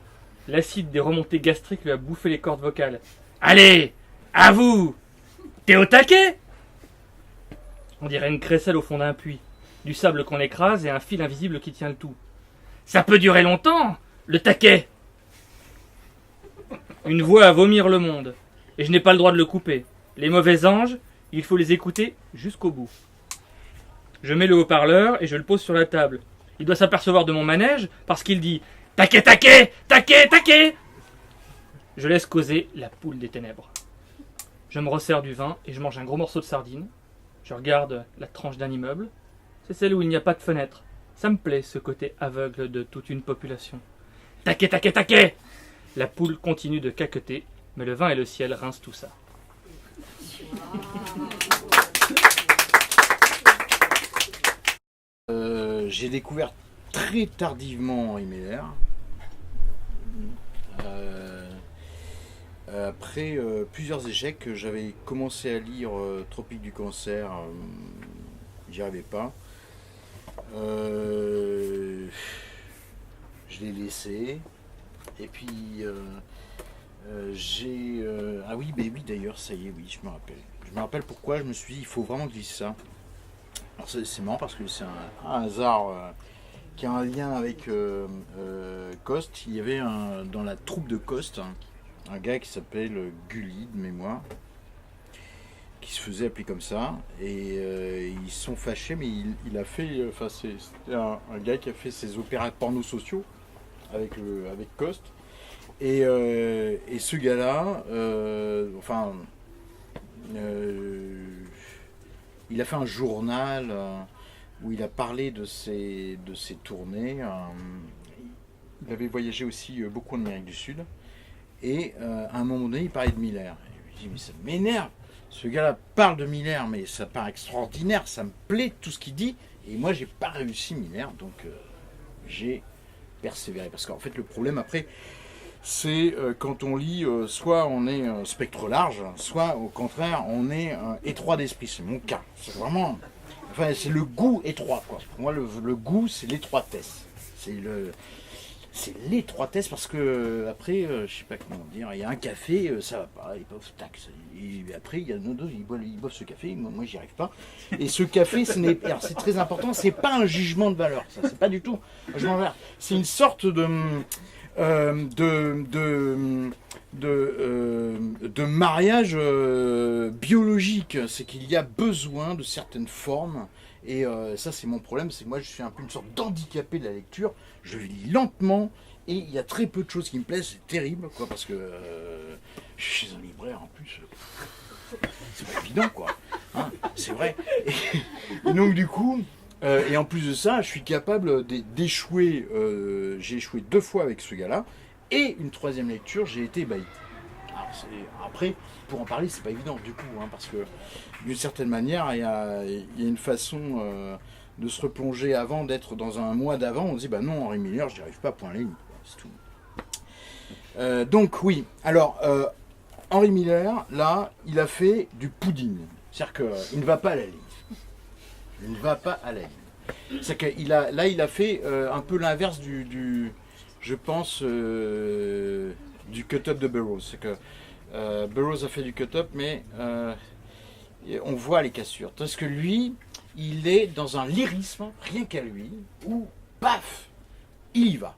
L'acide des remontées gastriques lui a bouffé les cordes vocales. Allez! À vous! T'es au taquet? On dirait une crécelle au fond d'un puits. Du sable qu'on écrase et un fil invisible qui tient le tout. Ça peut durer longtemps, le taquet! Une voix à vomir le monde. Et je n'ai pas le droit de le couper. Les mauvais anges, il faut les écouter jusqu'au bout. Je mets le haut-parleur et je le pose sur la table. Il doit s'apercevoir de mon manège parce qu'il dit « Taquet, taquet, taquet, taquet !» Je laisse causer la poule des ténèbres. Je me resserre du vin et je mange un gros morceau de sardine. Je regarde la tranche d'un immeuble. C'est celle où il n'y a pas de fenêtre. Ça me plaît, ce côté aveugle de toute une population. « Taquet, taquet, taquet !» La poule continue de caqueter, mais le vin et le ciel rincent tout ça. J'ai découvert très tardivement Henri Miller. Après plusieurs échecs, j'avais commencé à lire Tropique du cancer, j'y arrivais pas. Je l'ai laissé. Et puis j'ai... ah oui, ben oui, d'ailleurs, ça y est, oui, je me rappelle. Je me rappelle pourquoi je me suis dit, il faut vraiment que je lise ça. Alors c'est marrant parce que c'est un hasard qui a un lien avec Coste. Il y avait dans la troupe de Coste un gars qui s'appelle Gulli de mémoire, qui se faisait appeler comme ça, et ils se sont fâchés, mais il a fait, enfin c'était un gars qui a fait ses opéras porno sociaux avec Coste, et ce gars-là, il a fait un journal où il a parlé de ses tournées. Il avait voyagé aussi beaucoup en Amérique du Sud. Et à un moment donné, il parlait de Miller. Et je me dis, mais ça m'énerve. Ce gars-là parle de Miller, mais ça paraît extraordinaire. Ça me plaît tout ce qu'il dit. Et moi, j'ai pas réussi Miller. Donc, j'ai persévéré. Parce qu'en fait, le problème après, c'est quand on lit, soit on est spectre large, soit au contraire, on est étroit d'esprit. C'est mon cas. C'est vraiment... Enfin, c'est le goût étroit, quoi. Pour moi, le goût, c'est l'étroitesse. C'est l'étroitesse parce que après, je sais pas comment dire, il y a un café, ça va pas, ils boivent tac. Et après, il y a d'autres, ils boivent ce café, moi j'y arrive pas. Et ce café, alors c'est très important, c'est pas un jugement de valeur, ça, c'est pas du tout un jugement de valeur. C'est une sorte de mariage biologique, c'est qu'il y a besoin de certaines formes. Et ça, c'est mon problème, c'est que moi je suis un peu une sorte d'handicapé de la lecture. Je lis lentement et il y a très peu de choses qui me plaisent, c'est terrible, quoi, parce que je suis chez un libraire en plus, c'est pas évident, quoi, hein, c'est vrai. Et donc du coup, et en plus de ça, je suis capable d'échouer, j'ai échoué 2 fois avec ce gars-là, et une 3e lecture, j'ai été ébahi. Alors, après, pour en parler, c'est pas évident du coup, hein, parce que d'une certaine manière, il y a une façon de se replonger avant, d'être dans un mois d'avant. On se dit, bah non, Henri Miller, je n'y arrive pas, point ligne, c'est tout. Donc oui, alors, Henri Miller, là, il a fait du pudding. C'est-à-dire qu'il ne va pas à la ligne. Il ne va pas à la ligne. C'est-à-dire qu'il a, là, il a fait un peu l'inverse je pense, du cut-up de Burroughs. C'est que Burroughs a fait du cut-up, mais on voit les cassures. Parce que lui, il est dans un lyrisme, rien qu'à lui, où, paf, il y va.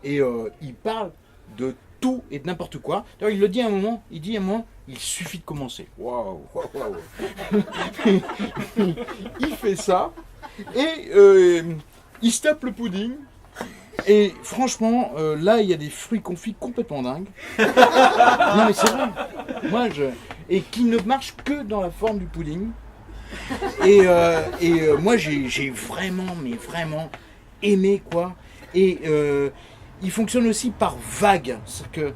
Et il parle de tout et de n'importe quoi. D'ailleurs, il le dit à un moment, il suffit de commencer. Waouh, waouh, waouh. Il fait ça, et il se tape le pudding. Et franchement, là, il y a des fruits confits complètement dingues. Non, mais c'est vrai. Moi, et qui ne marche que dans la forme du pudding. Moi j'ai vraiment, mais vraiment aimé quoi. Et il fonctionne aussi par vague, c'est-à-dire que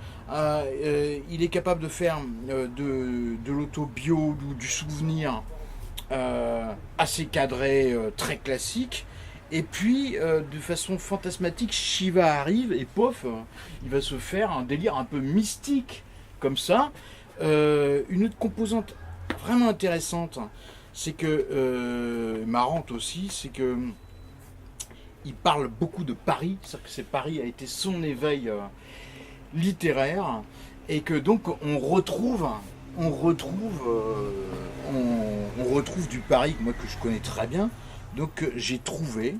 il est capable de faire de l'auto-bio ou du souvenir assez cadré, très classique. Et puis, de façon fantasmatique, Shiva arrive et pof, il va se faire un délire un peu mystique comme ça. Une autre composante vraiment intéressante, c'est que, marrante aussi, c'est que il parle beaucoup de Paris, c'est-à-dire que Paris a été son éveil littéraire, et que donc on retrouve du Paris, moi que je connais très bien. Donc j'ai trouvé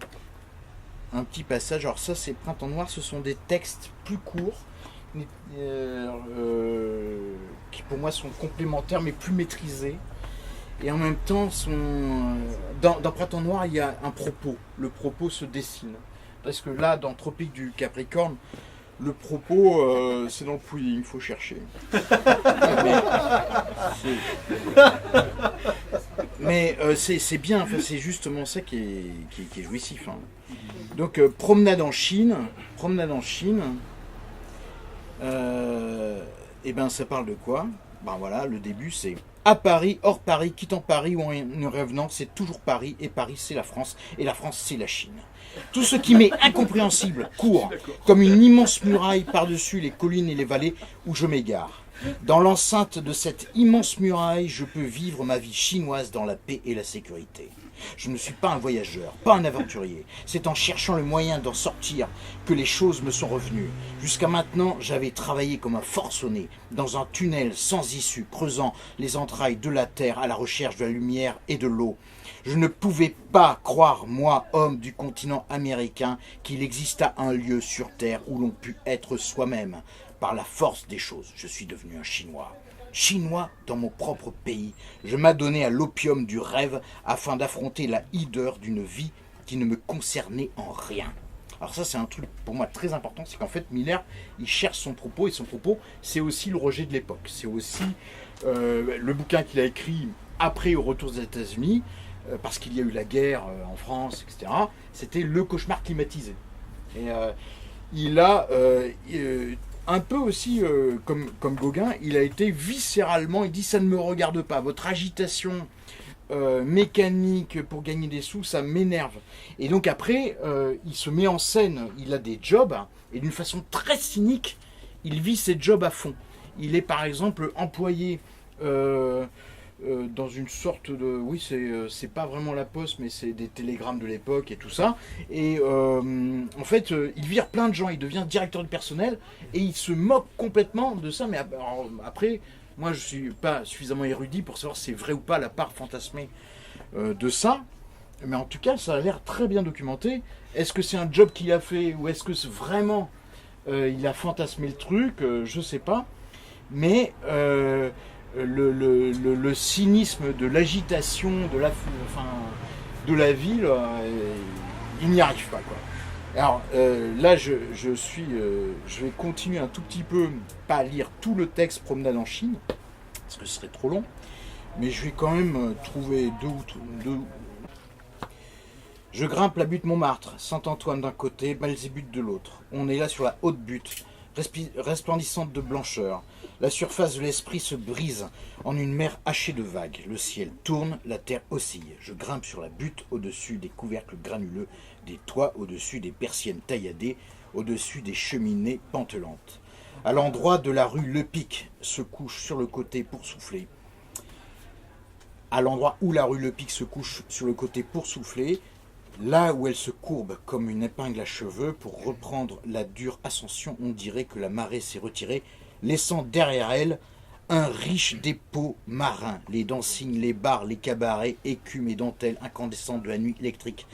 un petit passage, alors ça c'est Printemps Noir, ce sont des textes plus courts, qui pour moi sont complémentaires mais plus maîtrisés. Et en même temps, dans Printemps Noir, il y a un propos. Le propos se dessine. Parce que là, dans Tropique du Capricorne, le propos, c'est dans le pudding, il faut chercher. Mais c'est bien, enfin, c'est justement ça qui est jouissif. Hein. Donc, promenade en Chine. Et ben, ça parle de quoi? Ben voilà, le début c'est à Paris, hors Paris, quittant Paris ou en revenant, c'est toujours Paris, et Paris c'est la France, et la France c'est la Chine. Tout ce qui m'est incompréhensible court comme une immense muraille par-dessus les collines et les vallées où je m'égare. Dans l'enceinte de cette immense muraille, je peux vivre ma vie chinoise dans la paix et la sécurité. Je ne suis pas un voyageur, pas un aventurier. C'est en cherchant le moyen d'en sortir que les choses me sont revenues. Jusqu'à maintenant, j'avais travaillé comme un forcené, dans un tunnel sans issue, creusant les entrailles de la terre à la recherche de la lumière et de l'eau. Je ne pouvais pas croire, moi, homme du continent américain, qu'il exista un lieu sur terre où l'on pût être soi-même. Par la force des choses, je suis devenu un Chinois. Chinois dans mon propre pays, je m'adonnais à l'opium du rêve afin d'affronter la hideur d'une vie qui ne me concernait en rien. Alors ça c'est un truc pour moi très important, c'est qu'en fait Miller il cherche son propos, et son propos c'est aussi le rejet de l'époque, c'est aussi le bouquin qu'il a écrit après au retour des États-Unis, parce qu'il y a eu la guerre en France, etc. C'était le cauchemar climatisé. Et il a un peu aussi, comme Gauguin, il a été viscéralement, il dit ça ne me regarde pas, votre agitation mécanique pour gagner des sous, ça m'énerve. Et donc après, il se met en scène, il a des jobs, et d'une façon très cynique, il vit ses jobs à fond. Il est par exemple employé dans une sorte de... Oui, c'est pas vraiment la poste, mais c'est des télégrammes de l'époque et tout ça. Et en fait, il vire plein de gens, il devient directeur du personnel, et il se moque complètement de ça. Mais après, moi je suis pas suffisamment érudit pour savoir si c'est vrai ou pas la part fantasmée de ça. Mais en tout cas, ça a l'air très bien documenté. Est-ce que c'est un job qu'il a fait, ou est-ce que c'est vraiment il a fantasmé le truc, je sais pas. Mais... le cynisme de l'agitation de la ville, il n'y arrive pas quoi. Alors là je vais continuer un tout petit peu, pas lire tout le texte Promenade en Chine parce que ce serait trop long, mais je vais quand même trouver deux. Je grimpe la butte Montmartre, Saint-Antoine d'un côté, Belzébuth de l'autre. On est là sur la haute butte, resplendissante de blancheur. La surface de l'esprit se brise en une mer hachée de vagues. Le ciel tourne, la terre oscille. Je grimpe sur la butte, au-dessus des couvercles granuleux, des toits, au-dessus des persiennes tailladées, au-dessus des cheminées pantelantes. À l'endroit de la rue Le Pic se couche sur le côté pour souffler. À l'endroit où la rue Le Pic se couche sur le côté pour souffler, là où elle se courbe comme une épingle à cheveux pour reprendre la dure ascension, on dirait que la marée s'est retirée, laissant derrière elle un riche dépôt marin, les dancings, les bars, les cabarets, écumes et dentelles incandescentes de la nuit électrique,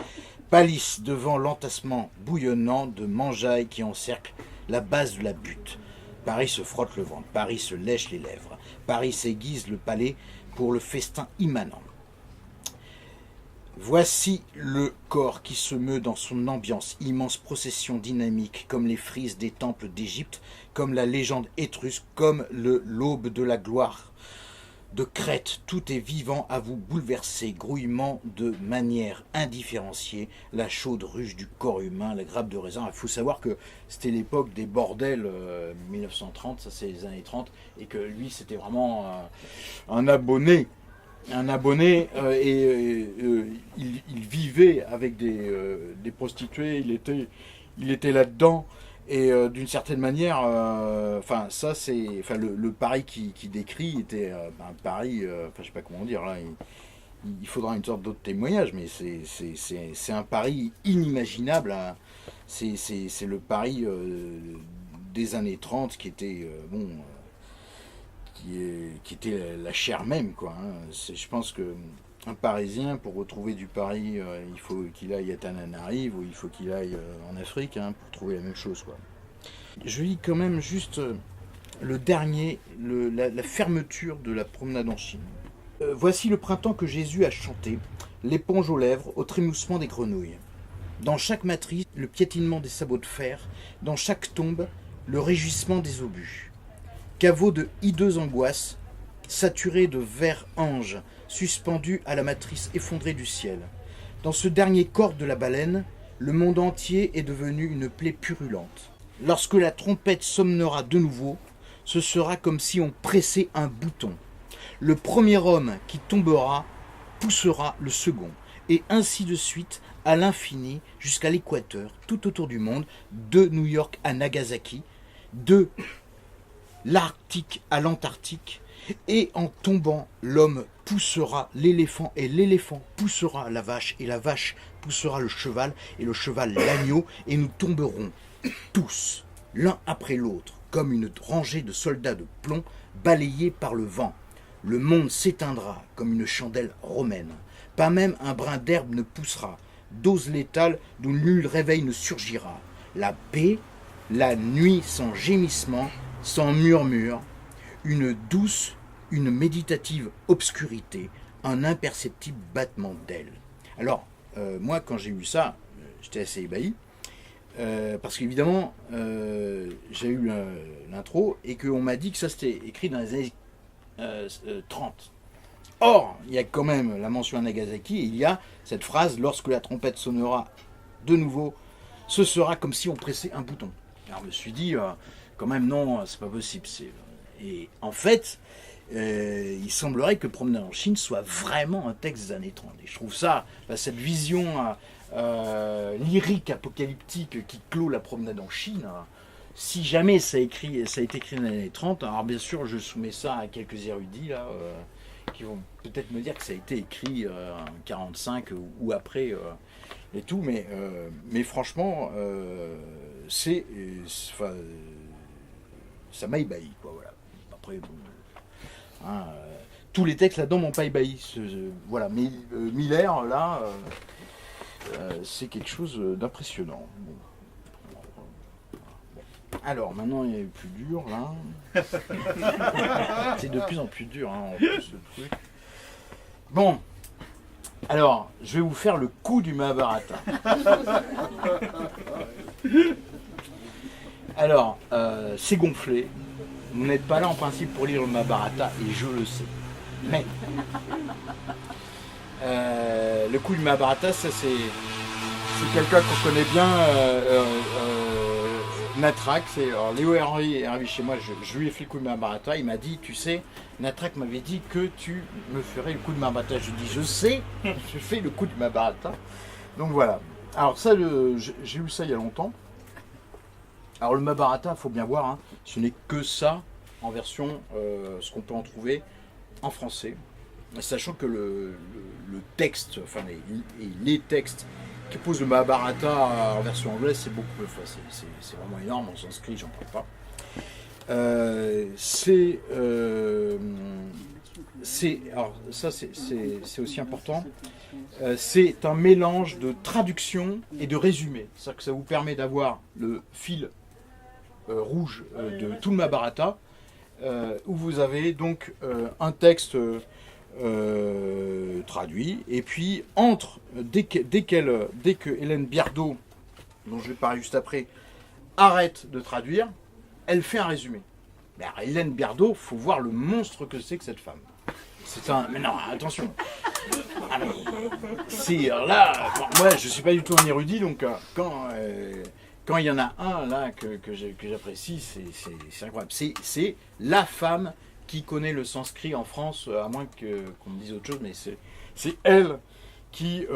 pâlissent devant l'entassement bouillonnant de mangeailles qui encerclent la base de la butte. Paris se frotte le ventre, Paris se lèche les lèvres, Paris s'aiguise le palais pour le festin immanent. Voici le corps qui se meut dans son ambiance, immense procession dynamique, comme les frises des temples d'Égypte, comme la légende étrusque, comme l'aube de la gloire De crête, tout est vivant à vous bouleverser, grouillement de manière indifférenciée, la chaude ruche du corps humain, la grappe de raisin. Il faut savoir que c'était l'époque des bordels, 1930, ça c'est les années 30, et que lui c'était vraiment un abonné. Il vivait avec des prostituées, il était là-dedans. Et d'une certaine manière, ça c'est, le Paris qui décrit était un Paris, je sais pas comment dire là. Il faudra une sorte d'autre témoignage, mais c'est un Paris inimaginable. Hein. C'est le Paris des années 30 qui était qui était la chair même, quoi. Hein. Je pense que un Parisien, pour retrouver du Paris, il faut qu'il aille à Tananarive ou il faut qu'il aille en Afrique pour trouver la même chose, quoi. Je lis quand même juste le dernier, la fermeture de la promenade en Chine. Voici le printemps que Jésus a chanté, l'éponge aux lèvres, au trémoussement des grenouilles. Dans chaque matrice, le piétinement des sabots de fer, dans chaque tombe, le réjouissement des obus. Caveau de hideuse angoisse, saturé de vers anges, suspendu à la matrice effondrée du ciel. Dans ce dernier corps de la baleine, le monde entier est devenu une plaie purulente. Lorsque la trompette sonnera de nouveau, ce sera comme si on pressait un bouton. Le premier homme qui tombera poussera le second, et ainsi de suite à l'infini jusqu'à l'équateur, tout autour du monde, de New York à Nagasaki, de l'Arctique à l'Antarctique, et en tombant, l'homme poussera l'éléphant, et l'éléphant poussera la vache, et la vache poussera le cheval, et le cheval l'agneau, et nous tomberons tous, l'un après l'autre, comme une rangée de soldats de plomb balayés par le vent. Le monde s'éteindra comme une chandelle romaine. Pas même un brin d'herbe ne poussera, dose létale d'où nul réveil ne surgira. La paix, la nuit sans gémissement, sans murmure, une douce, une méditative obscurité, un imperceptible battement d'ailes. Alors, moi, quand j'ai eu ça, j'étais assez ébahi, parce qu'évidemment, j'ai eu l'intro, et qu'on m'a dit que ça c'était écrit dans les années 30. Or, il y a quand même la mention à Nagasaki, et il y a cette phrase, lorsque la trompette sonnera de nouveau, ce sera comme si on pressait un bouton. Alors je me suis dit, quand même non, c'est pas possible. Et en fait, il semblerait que Promenade en Chine soit vraiment un texte des années 30. Et je trouve ça, cette vision lyrique, apocalyptique qui clôt la Promenade en Chine, si jamais ça a été écrit dans les années 30, alors bien sûr je soumets ça à quelques érudits là, qui vont peut-être me dire que ça a été écrit en 45 ou après et tout, mais franchement ça m'a ébahi, quoi, voilà. Après bon, tous les textes là-dedans m'ont pas ébahi, voilà, mais Miller là c'est quelque chose d'impressionnant. Bon. Alors, maintenant, il y a plus dur, là. C'est de plus en plus dur, en plus, ce truc. Bon. Alors, je vais vous faire le coup du Mahabharata. Alors, c'est gonflé. Vous n'êtes pas là, en principe, pour lire le Mahabharata, et je le sais. Mais, le coup du Mahabharata, ça, c'est quelqu'un qu'on connaît bien, Natrak, c'est Léo Hervé est arrivé chez moi, je lui ai fait le coup de Mahabharata, il m'a dit, tu sais, Natrak m'avait dit que tu me ferais le coup de Mahabharata. Je lui ai dit, je sais, je fais le coup de Mahabharata. Donc voilà. Alors ça, j'ai lu ça il y a longtemps. Alors le Mahabharata, il faut bien voir, ce n'est que ça en version, ce qu'on peut en trouver en français. Sachant que le texte, enfin les textes qui posent le Mahabharata en version anglaise, c'est beaucoup plus facile. C'est vraiment énorme, en sanskrit, j'en parle pas. Alors ça c'est aussi important. C'est un mélange de traduction et de résumé. C'est-à-dire que ça vous permet d'avoir le fil rouge de tout le Mahabharata, où vous avez donc un texte traduit, et puis dès que Hélène Biardot, dont je vais parler juste après, arrête de traduire, elle fait un résumé. Mais alors, Hélène Biardot, faut voir le monstre que c'est que cette femme. C'est un... Mais non, attention. Ah, mais c'est là... Moi, je suis pas du tout un érudit, donc quand il y en a un là que j'apprécie, c'est incroyable. C'est la femme qui connaît le sanskrit en France, à moins qu'on me dise autre chose, mais c'est elle qui,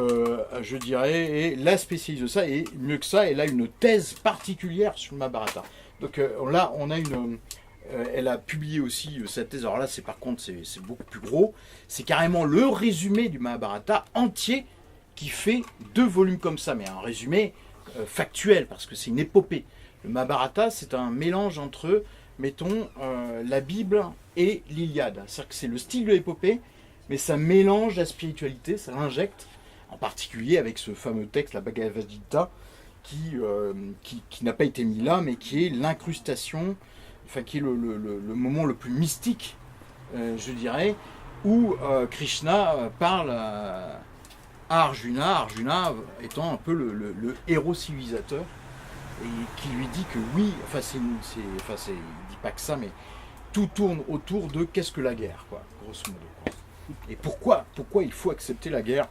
je dirais, est la spécialiste de ça, et mieux que ça, elle a une thèse particulière sur le Mahabharata. Donc là, on a elle a publié aussi sa thèse. Alors là, par contre, c'est beaucoup plus gros. C'est carrément le résumé du Mahabharata entier qui fait 2 volumes comme ça, mais un résumé factuel, parce que c'est une épopée. Le Mahabharata, c'est un mélange entre, mettons, la Bible et l'Iliade. C'est-à-dire que c'est le style de l'épopée, mais ça mélange la spiritualité, ça l'injecte, en particulier avec ce fameux texte, la Bhagavad Gita, qui n'a pas été mis là, mais qui est l'incrustation, enfin qui est le moment le plus mystique, je dirais, où Krishna parle à Arjuna, étant un peu le héros civilisateur, et qui lui dit que oui, il dit pas que ça, mais tout tourne autour de qu'est-ce que la guerre, quoi, grosso modo, quoi. Et pourquoi il faut accepter la guerre,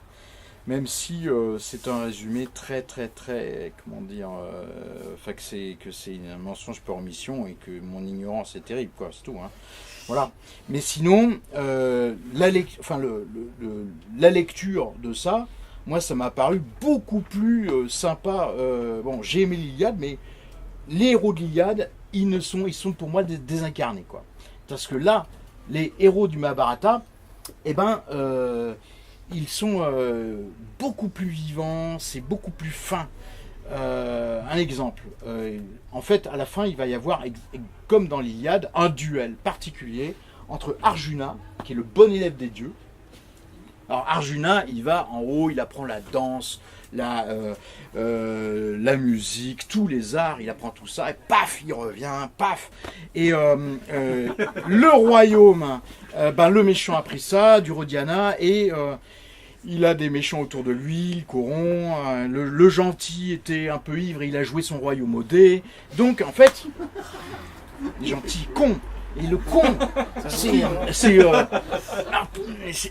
même si c'est un résumé très, comment dire, que c'est un mensonge par omission et que mon ignorance est terrible, quoi, c'est tout, hein. Voilà. Mais sinon, la lecture de ça, moi, ça m'a paru beaucoup plus sympa. Bon, j'ai aimé l'Iliade, mais les héros de l'Iliade, ils sont pour moi désincarnés, quoi. Parce que là, les héros du Mahabharata, ils sont beaucoup plus vivants, c'est beaucoup plus fin. Un exemple, en fait, à la fin, il va y avoir, comme dans l'Iliade, un duel particulier entre Arjuna, qui est le bon élève des dieux. Alors Arjuna, il va en haut, il apprend la danse, la musique, tous les arts, il apprend tout ça, et paf, il revient, paf. Et le royaume, le méchant a pris ça, Duryodhana, et il a des méchants autour de lui, il corrompt, le gentil était un peu ivre, il a joué son royaume au dé. Donc en fait, les gentils cons. Et le con, c'est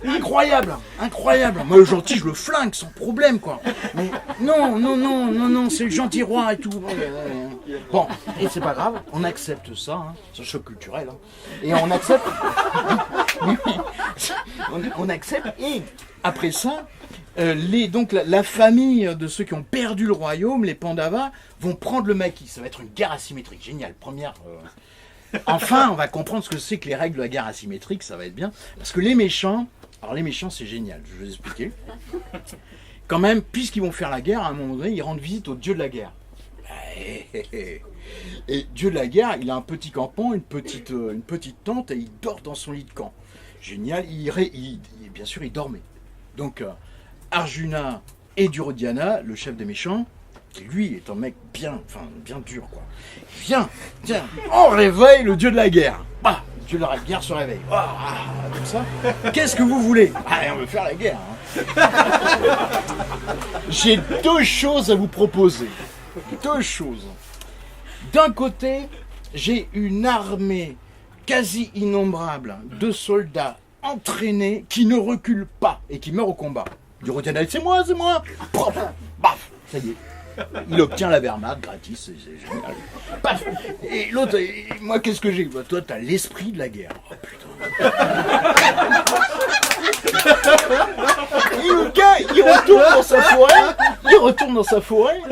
incroyable. Moi, le gentil, je le flingue sans problème, quoi. Mais non, c'est le gentil roi et tout. Bon, et c'est pas grave, on accepte ça, hein. C'est un choc culturel, hein. Et on accepte. on accepte, et après ça, donc la famille de ceux qui ont perdu le royaume, les Pandavas, vont prendre le maquis. Ça va être une guerre asymétrique. Génial, première. Enfin, on va comprendre ce que c'est que les règles de la guerre asymétrique, ça va être bien. Parce que les méchants, c'est génial, je vais vous expliquer. Quand même, puisqu'ils vont faire la guerre, à un moment donné, ils rendent visite au dieu de la guerre. Et dieu de la guerre, il a un petit campement, une petite tente, et il dort dans son lit de camp. Génial, bien sûr, il dormait. Donc, Arjuna et Duryodhana, le chef des méchants, qui lui est un mec bien dur, quoi. Viens, on réveille le dieu de la guerre. Bah, le dieu de la guerre se réveille. Comme ça. Qu'est-ce que vous voulez? On veut faire la guerre, hein. J'ai 2 choses à vous proposer. 2 choses. D'un côté, j'ai une armée quasi innombrable de soldats entraînés qui ne reculent pas et qui meurent au combat. Duryodhana, c'est moi. Baf, ça y est. Il obtient la Wehrmacht gratis, c'est génial. Paf. Et l'autre, moi qu'est-ce que j'ai? Toi, t'as l'esprit de la guerre. Oh putain. Et le gars, il retourne dans sa forêt.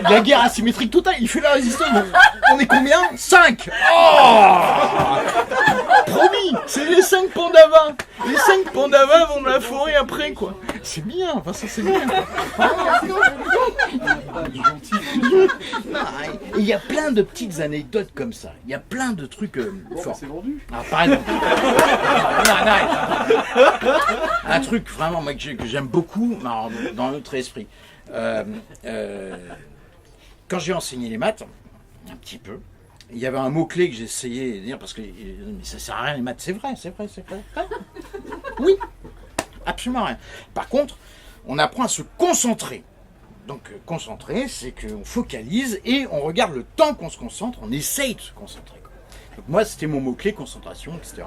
La guerre asymétrique totale, il fait la résistance. On est combien? 5. Promis, c'est les 5 Pandavas. Les 5 Pandavas vont dans la forêt après, quoi. C'est bien, enfin ça c'est bien. Il y a plein de petites anecdotes comme ça. Il y a plein de trucs forts. C'est vendu. Pardon. Un truc vraiment moi, que j'aime beaucoup dans notre esprit. Quand j'ai enseigné les maths, un petit peu, il y avait un mot-clé que j'essayais de dire parce que mais ça sert à rien les maths. C'est vrai. Oui, absolument rien. Par contre, on apprend à se concentrer. Donc concentrer, c'est qu'on focalise et on regarde le temps qu'on se concentre, on essaye de se concentrer, quoi. Donc moi, c'était mon mot-clé, concentration, etc.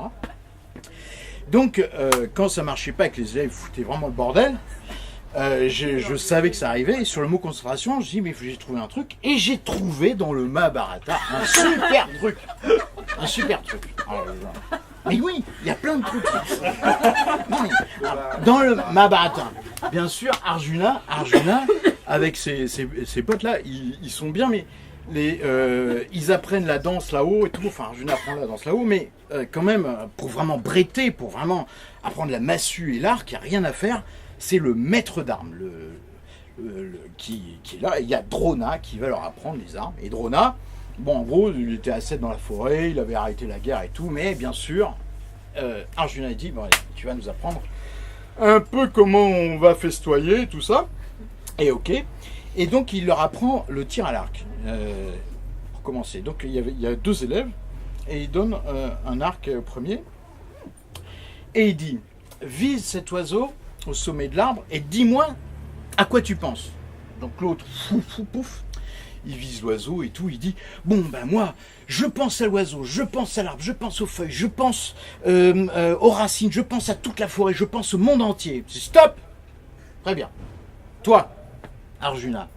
Donc, quand ça marchait pas, que les élèves foutaient vraiment le bordel, je savais que ça arrivait. Et sur le mot concentration, je dis mais j'ai trouvé un truc. Et j'ai trouvé dans le Mahabharata un super truc. Un super truc. Mais oui, il y a plein de trucs. Non, mais, dans le Mahabharata, bien sûr, Arjuna avec ses potes là, ils sont bien, mais ils apprennent la danse là-haut et tout. Enfin, Arjuna apprend la danse là-haut, mais quand même, pour vraiment bretter, pour vraiment apprendre la massue et l'arc, il n'y a rien à faire. C'est le maître d'armes qui est là. Il y a Drona qui va leur apprendre les armes. Et Drona, bon, en gros, il était ascète dans la forêt, il avait arrêté la guerre et tout, mais bien sûr, Arjuna a dit, bon, allez, tu vas nous apprendre un peu comment on va festoyer, tout ça. Et ok. Et donc, il leur apprend le tir à l'arc, pour commencer. Donc, il y a 2 élèves, et il donne un arc premier, et il dit, vise cet oiseau au sommet de l'arbre, et dis-moi à quoi tu penses. Donc l'autre, pouf, il vise l'oiseau et tout, il dit, bon ben moi, je pense à l'oiseau, je pense à l'arbre, je pense aux feuilles, je pense aux racines, je pense à toute la forêt, je pense au monde entier. Stop. Très bien. Toi, Arjuna.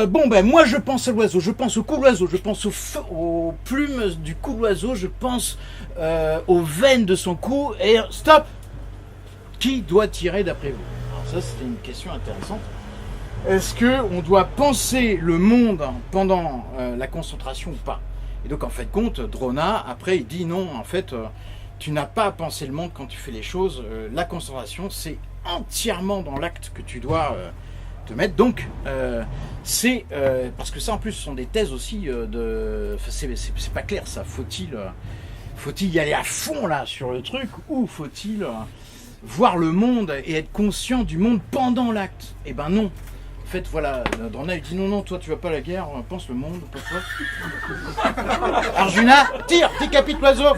Bon ben moi je pense à l'oiseau, je pense au cou de l'oiseau, je pense aux plumes du cou de l'oiseau, je pense aux veines de son cou, et stop. Qui doit tirer d'après vous? Alors ça c'était une question intéressante. Est-ce qu'on doit penser le monde pendant la concentration ou pas? Et donc en fait compte, Drona, après il dit non, en fait tu n'as pas à penser le monde quand tu fais les choses. La concentration c'est entièrement dans l'acte que tu dois te mettre. Donc c'est parce que ça en plus ce sont des thèses aussi enfin, c'est pas clair ça. Faut-il y aller à fond là sur le truc, ou faut-il voir le monde et être conscient du monde pendant l'acte? Eh ben non. En fait, voilà, Drona il dit non, toi tu vas pas à la guerre, pense le monde, pas toi. Arjuna, tire, décapite l'oiseau.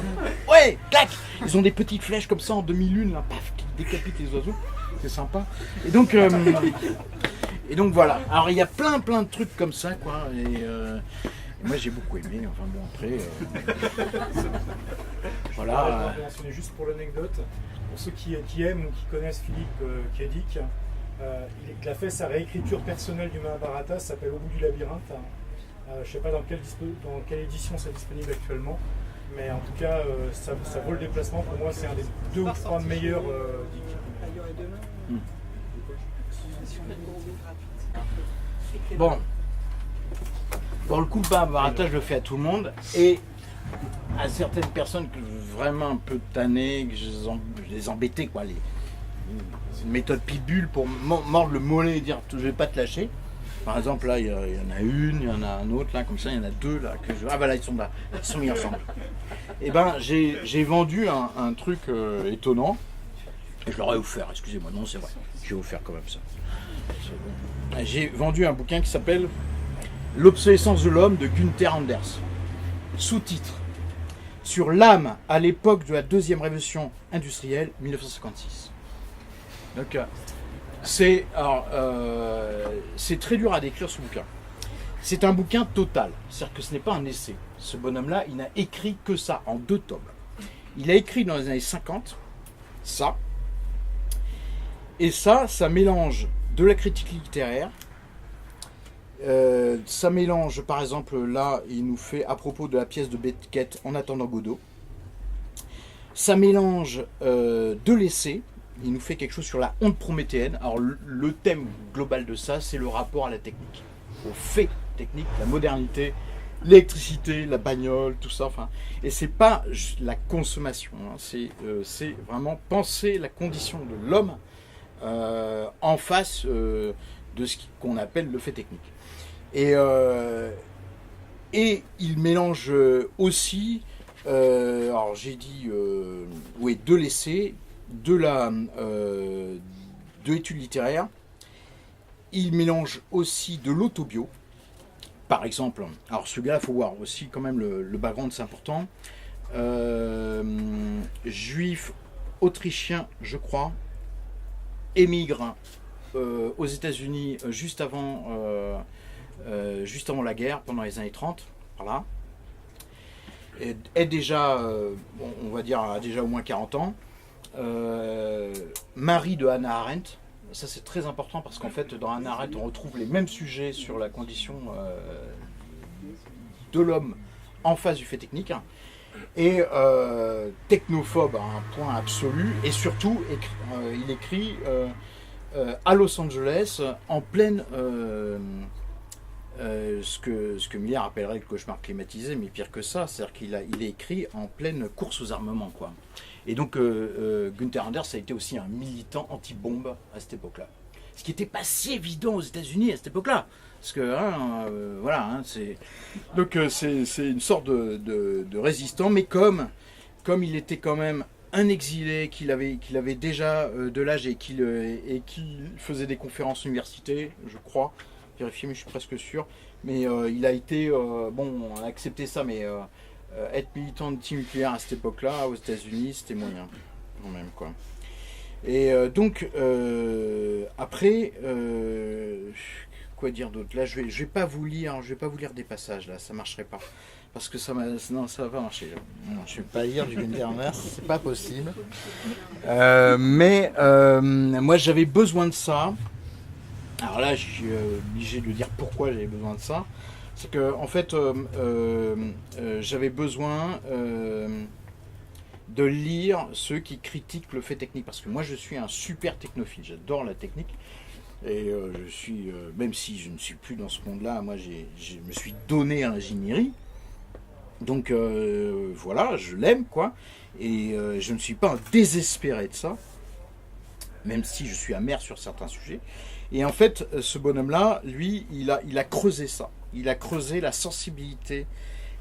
Ouais, clac. Ils ont des petites flèches comme ça en demi-lune, là, paf, qui décapitent les oiseaux. C'est sympa. Et donc voilà. Alors il y a plein de trucs comme ça, quoi. Et moi j'ai beaucoup aimé. Enfin bon, après. Voilà. Je vais mentionner juste pour l'anecdote. Pour ceux qui aiment ou qui connaissent Philippe Kédic, il a fait sa réécriture personnelle du Mahabharata, ça s'appelle Au bout du labyrinthe. Je ne sais pas dans quelle édition c'est disponible actuellement, mais en tout cas, ça vaut le déplacement. Pour moi, c'est un des 2 ou 3 meilleurs Bon, le coup de Mahabharata, je le fais à tout le monde, et à certaines personnes que vraiment un peu tannées, que je les embêtais, quoi. C'est une méthode pitbull pour mordre le mollet et dire je vais pas te lâcher. Par exemple, là, il y en a une, il y en a un autre, là, comme ça, il y en a 2, là, ah voilà, ils sont là, ils sont mis ensemble. Et ben, j'ai vendu un truc étonnant, et je leur ai offert, excusez-moi, non, c'est vrai, j'ai offert quand même ça. J'ai vendu un bouquin qui s'appelle L'obsolescence de l'homme de Günther Anders. Sous-titre: Sur l'âme à l'époque de la 2e révolution industrielle, 1956. Donc, c'est très dur à décrire ce bouquin. C'est un bouquin total, c'est-à-dire que ce n'est pas un essai. Ce bonhomme-là, il n'a écrit que ça, en 2 tomes. Il a écrit dans les années 50, ça, et ça mélange de la critique littéraire, ça mélange, par exemple, là, il nous fait à propos de la pièce de Beckett En attendant Godot, ça mélange de l'essai, il nous fait quelque chose sur la honte prométhéenne. Alors le thème global de ça, c'est le rapport à la technique, au fait technique, la modernité, l'électricité, la bagnole, tout ça. Enfin, et c'est pas la consommation, hein, c'est vraiment penser la condition de l'homme en face de ce qu'on appelle le fait technique. Et il mélange aussi, alors j'ai dit, de l'essai, de l'étude littéraire. Il mélange aussi de l'autobio. Par exemple, alors celui-là, il faut voir aussi quand même le background, c'est important. Juif autrichien, je crois, émigre aux États-Unis juste avant la guerre, pendant les années 30. Voilà. est déjà, on va dire, a déjà au moins 40 ans. Mari de Hannah Arendt. Ça c'est très important parce qu'en fait dans Hannah Arendt on retrouve les mêmes sujets sur la condition de l'homme en face du fait technique. Et technophobe à un point absolu. Et surtout, il écrit à Los Angeles en pleine... ce que Miller appellerait le cauchemar climatisé, mais pire que ça, c'est-à-dire qu'il est écrit en pleine course aux armements, quoi. Et donc Gunther Anders a été aussi un militant anti-bombe à cette époque-là. Ce qui n'était pas si évident aux États-Unis à cette époque-là. Parce que, voilà, c'est... Donc c'est une sorte de résistant, mais comme il était quand même un exilé, qu'il avait déjà de l'âge et qu'il faisait des conférences universités, je crois, vérifier, mais je suis presque sûr. Mais il a été, bon, on a accepté ça, mais être militant anti-nucléaire à cette époque-là, aux États-Unis, c'était moyen, quand même, quoi. Et donc, après, quoi dire d'autre? Là, je vais pas vous lire des passages, là, ça marcherait pas. Parce que non, ça va pas marcher. Non, je vais pas lire du Gunther Anders, c'est pas possible. Mais moi, j'avais besoin de ça. Alors là, je suis obligé de dire pourquoi j'avais besoin de ça. C'est que, en fait, j'avais besoin de lire ceux qui critiquent le fait technique. Parce que moi, je suis un super technophile. J'adore la technique. Et je suis, même si je ne suis plus dans ce monde-là, moi, je me suis donné à l'ingénierie. Donc, voilà, je l'aime, quoi. Et je ne suis pas un désespéré de ça. Même si je suis amer sur certains sujets. Et en fait, ce bonhomme-là, lui, il a creusé ça. Il a creusé la sensibilité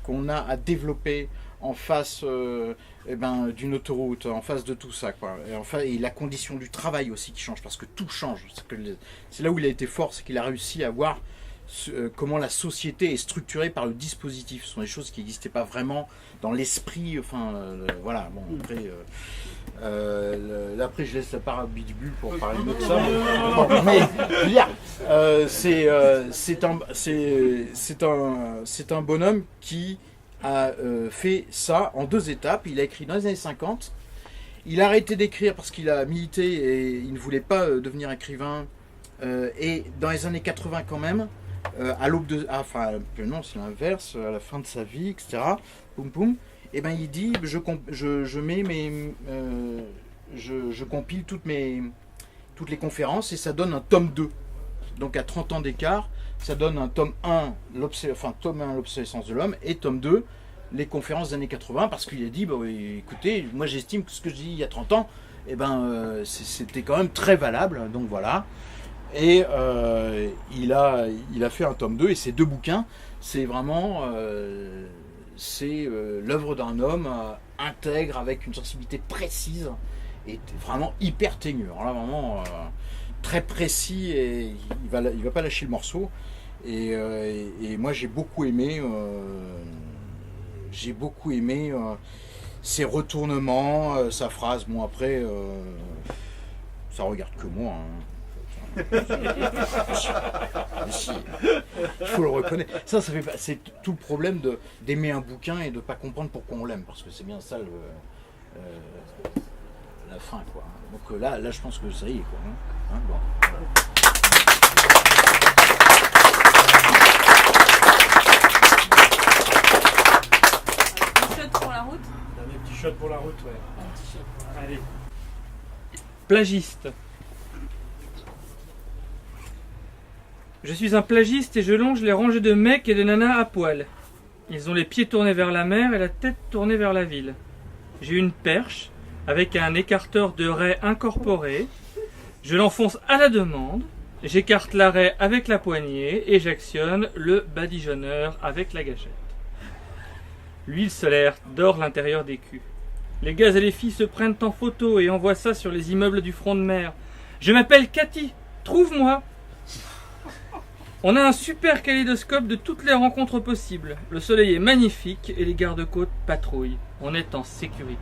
qu'on a à développer en face d'une autoroute, en face de tout ça, quoi. Et la condition du travail aussi qui change, parce que tout change. C'est là où il a été fort, c'est qu'il a réussi à voir comment la société est structurée par le dispositif. Ce sont des choses qui n'existaient pas vraiment dans l'esprit. Enfin, voilà. Bon, après, je laisse la part à Bidibule pour parler de ça. Mais je veux dire, c'est un bonhomme qui a fait ça en 2 étapes. Il a écrit dans les années 50. Il a arrêté d'écrire parce qu'il a milité et il ne voulait pas devenir écrivain. Et dans les années 80 quand même, à l'aube de... non, c'est l'inverse, à la fin de sa vie, etc. Poum poum. Et ben il dit, je compile toutes les conférences et ça donne un tome 2. Donc à 30 ans d'écart, ça donne un tome 1, tome 1, l'obsolescence de l'homme, et tome 2, les conférences des années 80, parce qu'il a dit, bah, écoutez, moi j'estime que ce que je dis il y a 30 ans, c'était quand même très valable, donc voilà. Et il a fait un tome 2, et ces 2 bouquins, c'est vraiment... l'œuvre d'un homme intègre avec une sensibilité précise et vraiment hyper ténue. Alors là, vraiment très précis et il va pas lâcher le morceau. Et moi, j'ai beaucoup aimé ses retournements, sa phrase. Bon, après, ça regarde que moi. Si, il faut le reconnaître. C'est tout le problème d'aimer un bouquin et de ne pas comprendre pourquoi on l'aime, parce que c'est bien ça la fin, quoi. Donc là, je pense que ça y est, quoi. Bon. Shot pour la route. Dernier petit shot pour la route, ouais. Allez. Plagiste. Je suis un plagiste et je longe les rangées de mecs et de nanas à poil. Ils ont les pieds tournés vers la mer et la tête tournée vers la ville. J'ai une perche avec un écarteur de raie incorporé. Je l'enfonce à la demande. J'écarte la raie avec la poignée et j'actionne le badigeonneur avec la gâchette. L'huile solaire dore l'intérieur des culs. Les gars et les filles se prennent en photo et envoient ça sur les immeubles du front de mer. Je m'appelle Cathy, trouve-moi. On a un super kaléidoscope de toutes les rencontres possibles. Le soleil est magnifique et les gardes-côtes patrouillent. On est en sécurité.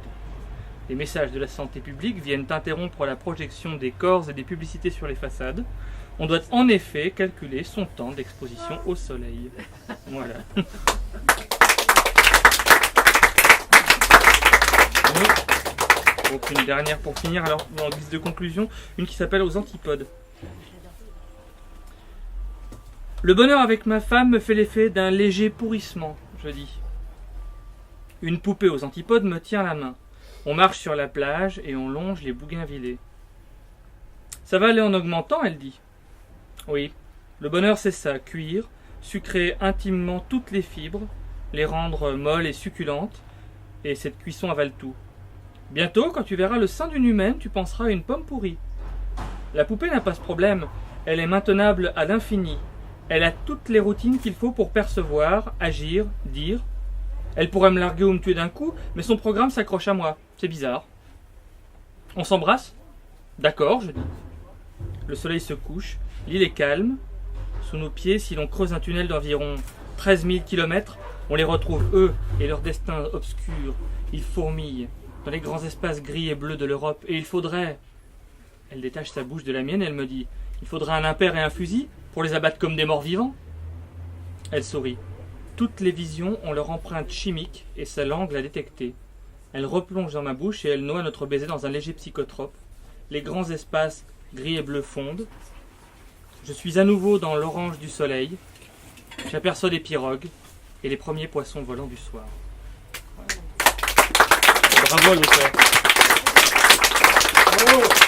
Les messages de la santé publique viennent interrompre la projection des corps et des publicités sur les façades. On doit en effet calculer son temps d'exposition au soleil. Voilà. Donc une dernière pour finir, alors en guise de conclusion, une qui s'appelle Aux antipodes. Le bonheur avec ma femme me fait l'effet d'un léger pourrissement, je dis. Une poupée aux antipodes me tient la main. On marche sur la plage et on longe les bougainvillées. Ça va aller en augmentant, elle dit. Oui, le bonheur c'est ça, cuire, sucrer intimement toutes les fibres, les rendre molles et succulentes, et cette cuisson avale tout. Bientôt, quand tu verras le sein d'une humaine, tu penseras à une pomme pourrie. La poupée n'a pas ce problème, elle est maintenable à l'infini. Elle a toutes les routines qu'il faut pour percevoir, agir, dire. Elle pourrait me larguer ou me tuer d'un coup, mais son programme s'accroche à moi. C'est bizarre. On s'embrasse ? D'accord, je dis. Le soleil se couche, l'île est calme. Sous nos pieds, si l'on creuse un tunnel d'environ 13 000 km, on les retrouve, eux, et leur destin obscur. Ils fourmillent dans les grands espaces gris et bleus de l'Europe, et il faudrait... Elle détache sa bouche de la mienne et elle me dit « Il faudrait un impair et un fusil pour les abattre comme des morts vivants ?» Elle sourit. Toutes les visions ont leur empreinte chimique et sa langue l'a détectée. Elle replonge dans ma bouche et elle noie notre baiser dans un léger psychotrope. Les grands espaces gris et bleus fondent. Je suis à nouveau dans l'orange du soleil. J'aperçois des pirogues et les premiers poissons volants du soir. Voilà. Bravo à l'auteur. Bravo.